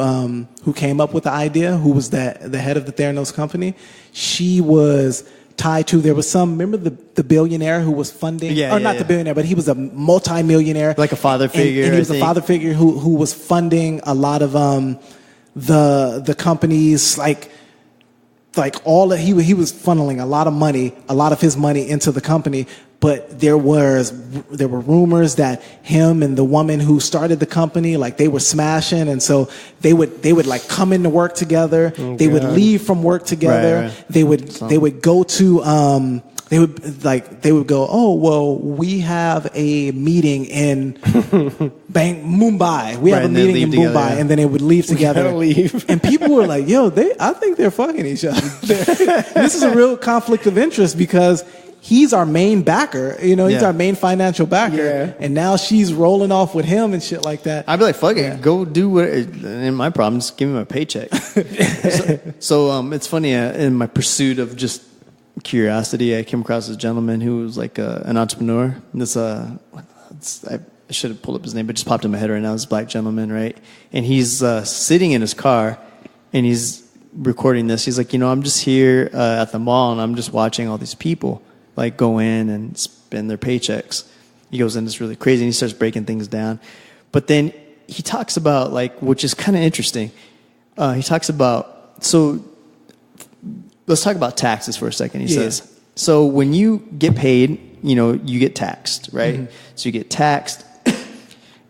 came up with the idea, who was the head of the Theranos company, she was tied to, there was remember the billionaire who was funding, not the billionaire, but he was a multi-millionaire. Like a father figure. And he was a father figure who was funding a lot of the companies, he was funneling a lot of his money into the company. But there were rumors that him and the woman who started the company, they were smashing, and so they would come into work together. They would leave from work together. Right. They would go to they would go, oh, well, we have a meeting in Mumbai. We have a meeting in Mumbai, and then they would leave together. And people were like, yo, I think they're fucking each other. This is a real conflict of interest because he's our main backer, he's our main financial backer, and now she's rolling off with him and shit like that. I'd be like, fuck it, go do what. And my problem, just give me my paycheck. so it's funny, in my pursuit of just curiosity, I came across this gentleman who was like an entrepreneur. I should have pulled up his name, but it just popped in my head right now. This black gentleman, right? And he's sitting in his car, and he's recording this. He's like, I'm just here at the mall, and I'm just watching all these people like go in and spend their paychecks. He goes in, it's really crazy, and he starts breaking things down. But then he talks about, like, which is kind of interesting. He talks about, so let's talk about taxes for a second. He says, so when you get paid, you get taxed, right? Mm-hmm. So you get taxed,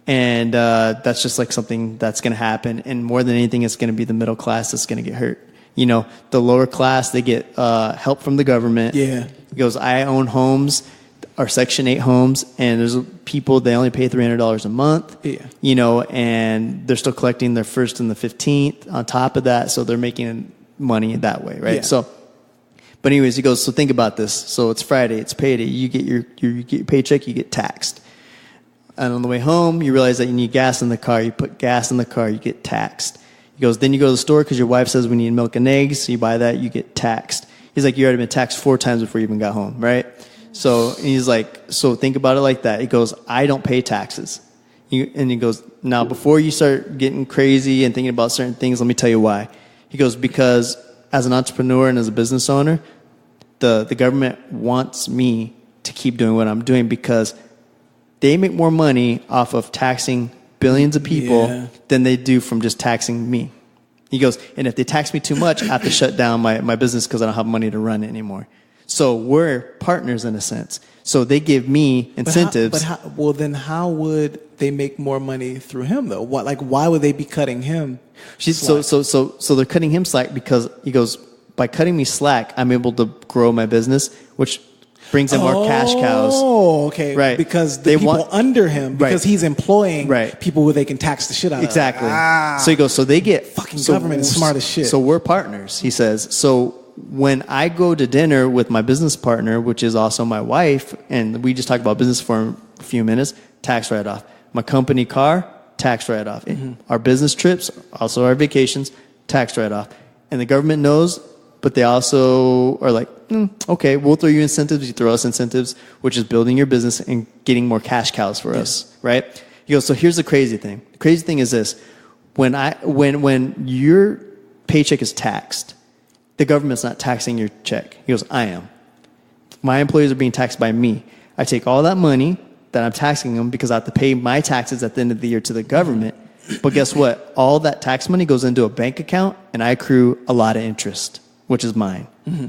and that's just like something that's going to happen. And more than anything, it's going to be the middle class that's going to get hurt. The lower class, they get help from the government. Yeah. He goes, I own homes, or Section 8 homes, and there's people, they only pay $300 a month. Yeah. And they're still collecting their first and the 15th on top of that, so they're making money that way, right? Yeah. So, but anyways, he goes, so think about this. So it's Friday, it's payday. You get your paycheck, you get taxed. And on the way home, you realize that you need gas in the car. You put gas in the car, you get taxed. He goes, then you go to the store because your wife says we need milk and eggs. So you buy that, you get taxed. He's like, you already been taxed 4 times before you even got home, right? So he's like, so think about it like that. He goes, I don't pay taxes. And he goes, now before you start getting crazy and thinking about certain things, let me tell you why. He goes, because as an entrepreneur and as a business owner, the government wants me to keep doing what I'm doing because they make more money off of taxing billions of people than they do from just taxing me. He goes, and if they tax me too much, I have to shut down my business because I don't have money to run it anymore. So we're partners in a sense. So they give me incentives. Then how would they make more money through him though? Why would they be cutting him? So they're cutting him slack because he goes, by cutting me slack, I'm able to grow my business, which brings in more cash cows. Oh, okay. Right. Because the people under him, because he's employing people who they can tax the shit out of. Exactly. So he goes, so they get... Fucking government is smart as shit. So we're partners, he says. So when I go to dinner with my business partner, which is also my wife, and we just talked about business for a few minutes, tax write-off. My company car, tax write-off. Mm-hmm. Our business trips, also our vacations, tax write-off. And the government knows, but they also are like, okay, we'll throw you incentives. You throw us incentives, which is building your business and getting more cash cows for us, right? He goes, so here's the crazy thing. The crazy thing is this. When your paycheck is taxed, the government's not taxing your check. He goes, I am. My employees are being taxed by me. I take all that money that I'm taxing them because I have to pay my taxes at the end of the year to the government. But guess what? All that tax money goes into a bank account, and I accrue a lot of interest, which is mine. Mm-hmm.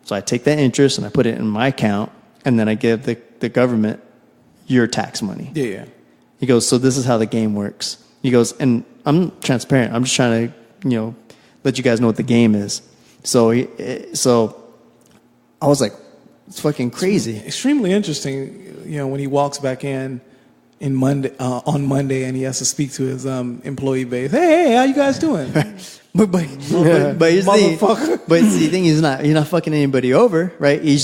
So I take that interest and I put it in my account, and then I give the government your tax money. Yeah. He goes, so this is how the game works. He goes, and I'm transparent. I'm just trying to, let you guys know what the game is. So I was like, it's fucking crazy. It's extremely interesting, when he walks back on Monday and he has to speak to his employee base. Hey, how you guys doing? But here's the thing is you're not fucking anybody over, right? He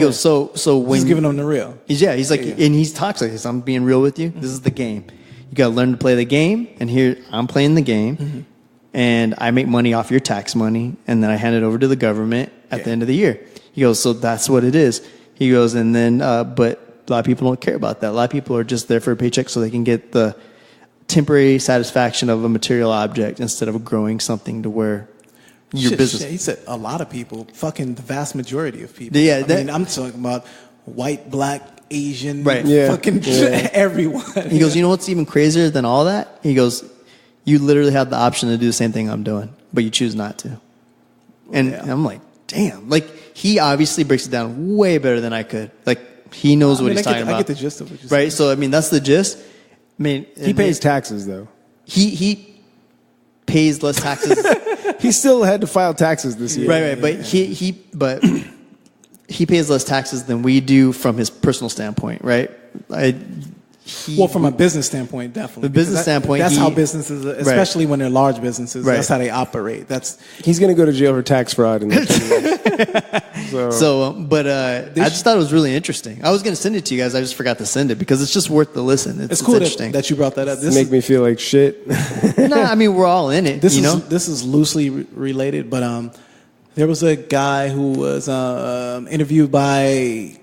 goes, so when he's giving them the real. He's like, and he talks like this. I'm being real with you. This is the game. You got to learn to play the game. And here I'm playing the game, and I make money off your tax money, and then I hand it over to the government at the end of the year. He goes, so that's what it is. He goes, and then, but a lot of people don't care about that. A lot of people are just there for a paycheck so they can get the temporary satisfaction of a material object instead of growing something to where your business. He said a lot of people, fucking the vast majority of people. Yeah, I'm talking about white, black, Asian, fucking everyone. He goes, you know what's even crazier than all that? He goes, you literally have the option to do the same thing I'm doing, but you choose not to. And I'm like, damn. Like, he obviously breaks it down way better than I could. Like, he knows what he's talking about. I get the gist of it. Right? So, that's the gist. He pays taxes, though. He pays less taxes. He still had to file taxes this year. Right. But he pays less taxes than we do from his personal standpoint, right? From a business standpoint, definitely. The business standpoint, that's how businesses, especially when they're large businesses, that's how they operate. He's going to go to jail for tax fraud. I just thought it was really interesting. I was going to send it to you guys. I just forgot to send it because it's just worth the listen. It's cool interesting that you brought that up. This make me feel like shit. I mean, we're all in it. This is loosely related, but there was a guy who was interviewed by,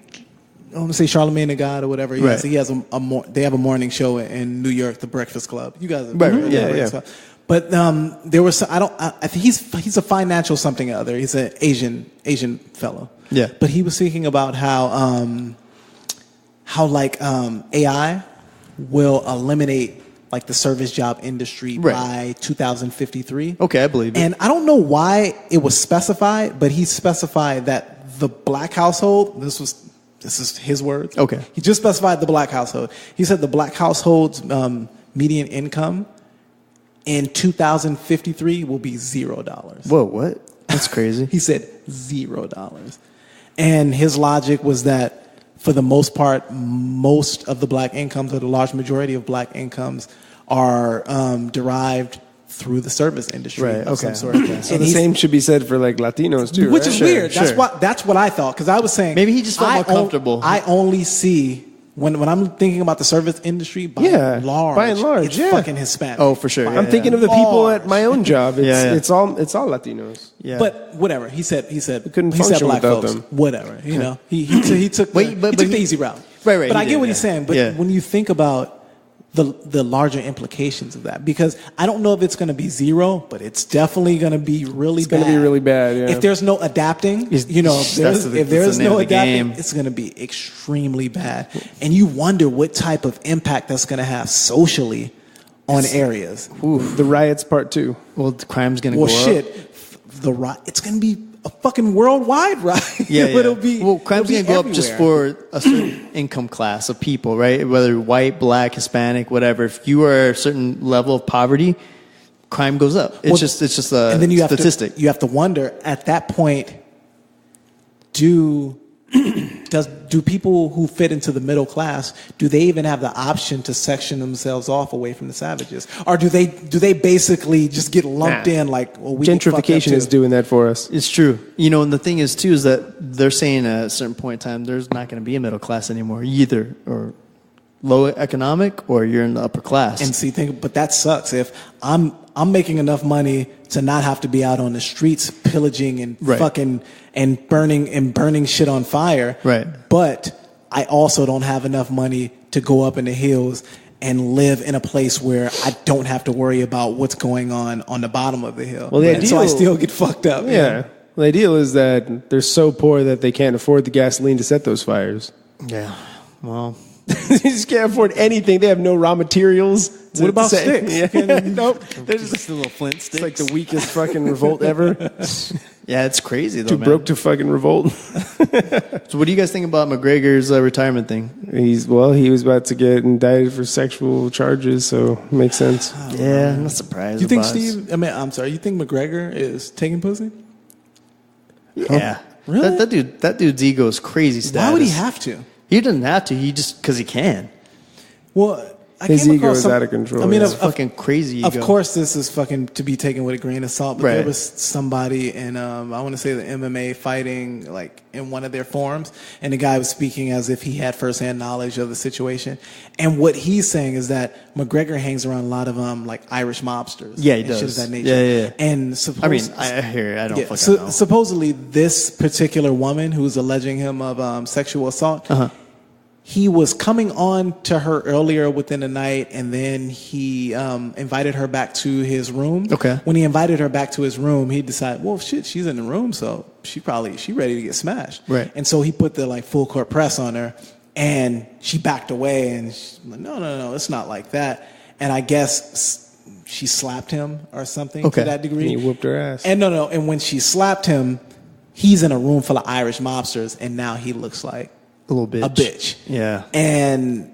I want to say Charlemagne the God or whatever. He has they have a morning show in New York, the Breakfast Club. You guys, yeah. But there was I think he's a financial something or other. He's an Asian fellow. Yeah. But he was speaking about how AI will eliminate like the service job industry by 2053. Okay, I believe it. And I don't know why it was specified, but he specified that the black household. This is his words. Okay. He just specified the black household. He said the black household's median income in 2053 will be $0. Whoa, what? That's crazy. He said $0. And his logic was that for the most part, most of the black incomes, or the large majority of black incomes, are derived through the service industry of some sort. So the same should be said for like Latinos too, which is weird. That's what I thought, because I was saying maybe he just felt more comfortable. I only see when I'm thinking about the service industry, by and large, it's fucking Hispanic. Oh, for sure. I'm thinking of the people at my own job. It's all Latinos. Yeah. But whatever. He said we couldn't function black without folks. them. Whatever. You know. He took the easy route. Right. But I get what he's saying. But when you think about the larger implications of that, because I don't know if it's going to be $0, but it's definitely going to be really bad. It's going to be really bad, yeah. If there's no adapting, if there's no adapting, it's going to be extremely bad. And you wonder what type of impact that's going to have socially on areas. The riots part 2. Well, the crime's going to go up. It's going to be a fucking worldwide riot. It'll be, crime's going to go up just for a certain income class of people, right? Whether white, black, Hispanic, whatever. If you are a certain level of poverty, crime goes up. It's just a statistic. You have to wonder at that point, do people who fit into the middle class, do they even have the option to section themselves off away from the savages, or do they basically just get lumped in like, well, we gentrification is doing that for us? It's true, and the thing is too is that they're saying at a certain point in time there's not going to be a middle class anymore, either or low economic or you're in the upper class. And but that sucks. If I'm making enough money to not have to be out on the streets pillaging and fucking and burning shit on fire. Right. But I also don't have enough money to go up in the hills and live in a place where I don't have to worry about what's going on the bottom of the hill. Well, so I still get fucked up. Yeah. Well, the ideal is that they're so poor that they can't afford the gasoline to set those fires. Yeah. Well, they just can't afford anything. They have no raw materials. What about sticks? Yeah. Nope. They're just little flint sticks. It's like the weakest fucking revolt ever. Yeah, it's crazy though. Too broke to fucking revolt. So what do you guys think about McGregor's retirement thing? He was about to get indicted for sexual charges, so it makes sense. I'm not surprised. You think you think McGregor is taking pussy? Yeah. Really? That dude's ego is crazy status. Why would he have to? He doesn't have to. He just because he can. Well, his ego is out of control. I mean, it's fucking crazy ego. Of course, this is fucking to be taken with a grain of salt. But there was somebody in, I want to say the MMA fighting, like in one of their forums, and the guy was speaking as if he had firsthand knowledge of the situation. And what he's saying is that McGregor hangs around a lot of like Irish mobsters. Yeah, he does. Shit of that nature. Yeah. And I hear. I don't fucking know. Supposedly, this particular woman who's alleging him of sexual assault. He was coming on to her earlier within the night, and then he invited her back to his room. Okay. When he invited her back to his room, he decided, well, shit, she's in the room, so she ready to get smashed. Right. And so he put the like full court press on her, and she backed away, and she's like, no, it's not like that. And I guess she slapped him or something to that degree. He whooped her ass. And no, and when she slapped him, he's in a room full of Irish mobsters, and now he looks like a little bitch. A bitch. Yeah. And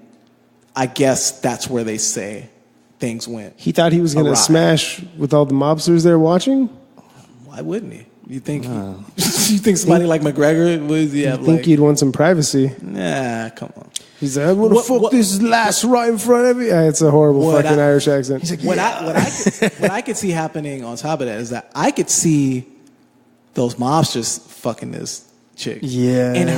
I guess that's where they say things went. He thought he was going to smash with all the mobsters there watching? Why wouldn't he? You think you think somebody like McGregor would? Yeah, think you'd want some privacy? Nah, come on. He's like, I'm gonna fuck this lass right in front of you. It's a horrible fucking Irish accent. He's like, what I could see happening on top of that is that I could see those mobsters fucking this chick. Yeah. And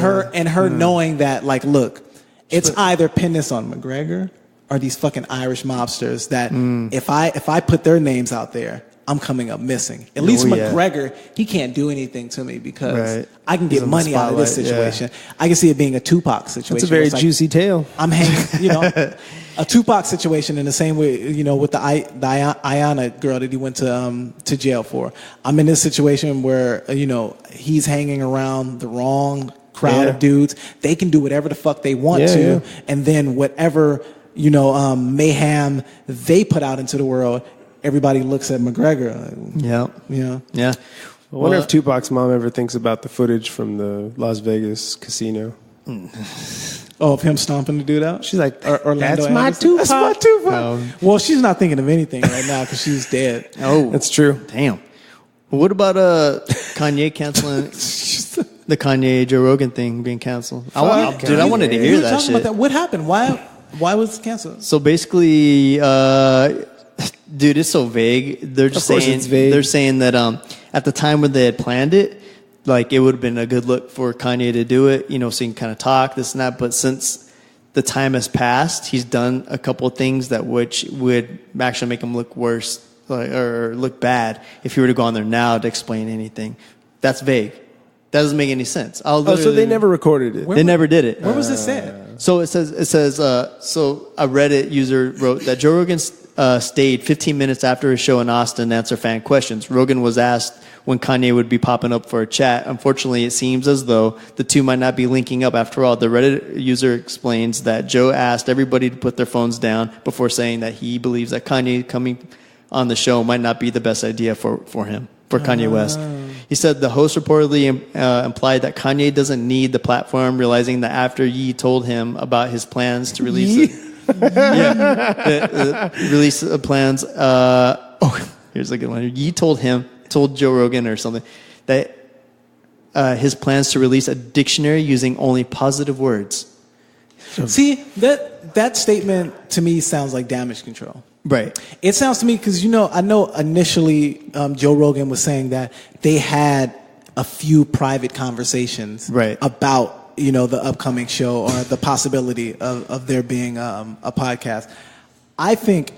her knowing that, like, look, it's either pin this on McGregor or these fucking Irish mobsters that if I put their names out there, I'm coming up missing. At least McGregor, he can't do anything to me because I can get money out of this situation. Yeah. I can see it being a Tupac situation. It's a very juicy tale. I'm hanging, a Tupac situation in the same way, with the Ayanna girl that he went to jail for. I'm in this situation where, he's hanging around the wrong crowd of dudes. They can do whatever the fuck they want to. And then whatever, mayhem they put out into the world, everybody looks at McGregor. Yeah. I wonder if Tupac's mom ever thinks about the footage from the Las Vegas casino. Of him stomping the dude out? She's like, Orlando that's my Anderson? Tupac. That's my Tupac. Well, she's not thinking of anything right now because she's dead. Oh, that's true. Damn. Well, what about Kanye canceling the Kanye Joe Rogan thing being canceled? I wanted to hear that shit. About that. What happened? Why was it canceled? So basically, dude, it's so vague. They're just saying they're saying that at the time when they had planned it, like it would have been a good look for Kanye to do it, so he can kind of talk this and that. But since the time has passed, he's done a couple of things that which would actually make him look worse or look bad if he were to go on there now to explain anything. That's vague. That doesn't make any sense. So they never recorded it. They never did it. Where was it said? So it says. So a Reddit user wrote that Joe Rogan stayed 15 minutes after his show in Austin to answer fan questions. Rogan was asked when Kanye would be popping up for a chat. Unfortunately, it seems as though the two might not be linking up after all. The Reddit user explains that Joe asked everybody to put their phones down before saying that he believes that Kanye coming on the show might not be the best idea for him, for Kanye West. He said the host reportedly implied that Kanye doesn't need the platform, realizing that after Ye told him about his plans to release release plans. Here's a good one. Ye told Joe Rogan or something that his plans to release a dictionary using only positive words. See, that statement to me sounds like damage control. Right. It sounds to me because I know initially Joe Rogan was saying that they had a few private conversations about the upcoming show or the possibility of there being a podcast. I think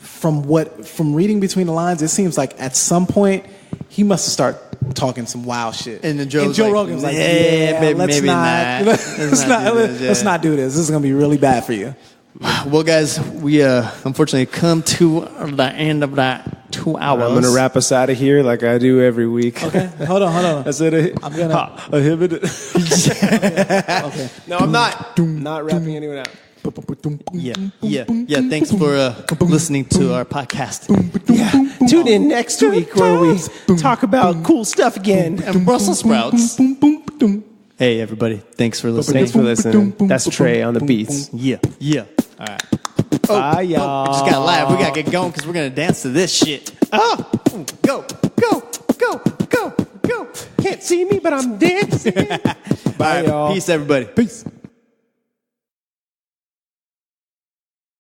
from reading between the lines, it seems like at some point he must start talking some wild shit. And Joe Rogan's like, maybe let's not let's not do this. This is gonna be really bad for you. Well, guys, we unfortunately come to the end of that 2 hours. I'm going to wrap us out of here like I do every week. Okay, hold on. I said I'm going to... Okay. No, I'm not wrapping anyone out. Yeah. Thanks for listening to our podcast. Yeah. Tune in next week where we talk about cool stuff again. And Brussels sprouts. Hey, everybody. Thanks for listening. That's Trey on the beats. Yeah. All right. Bye, y'all. We just got to laugh. We got to get going because we're going to dance to this shit. Go. Can't see me, but I'm dancing. Bye, y'all. Peace, everybody. Peace.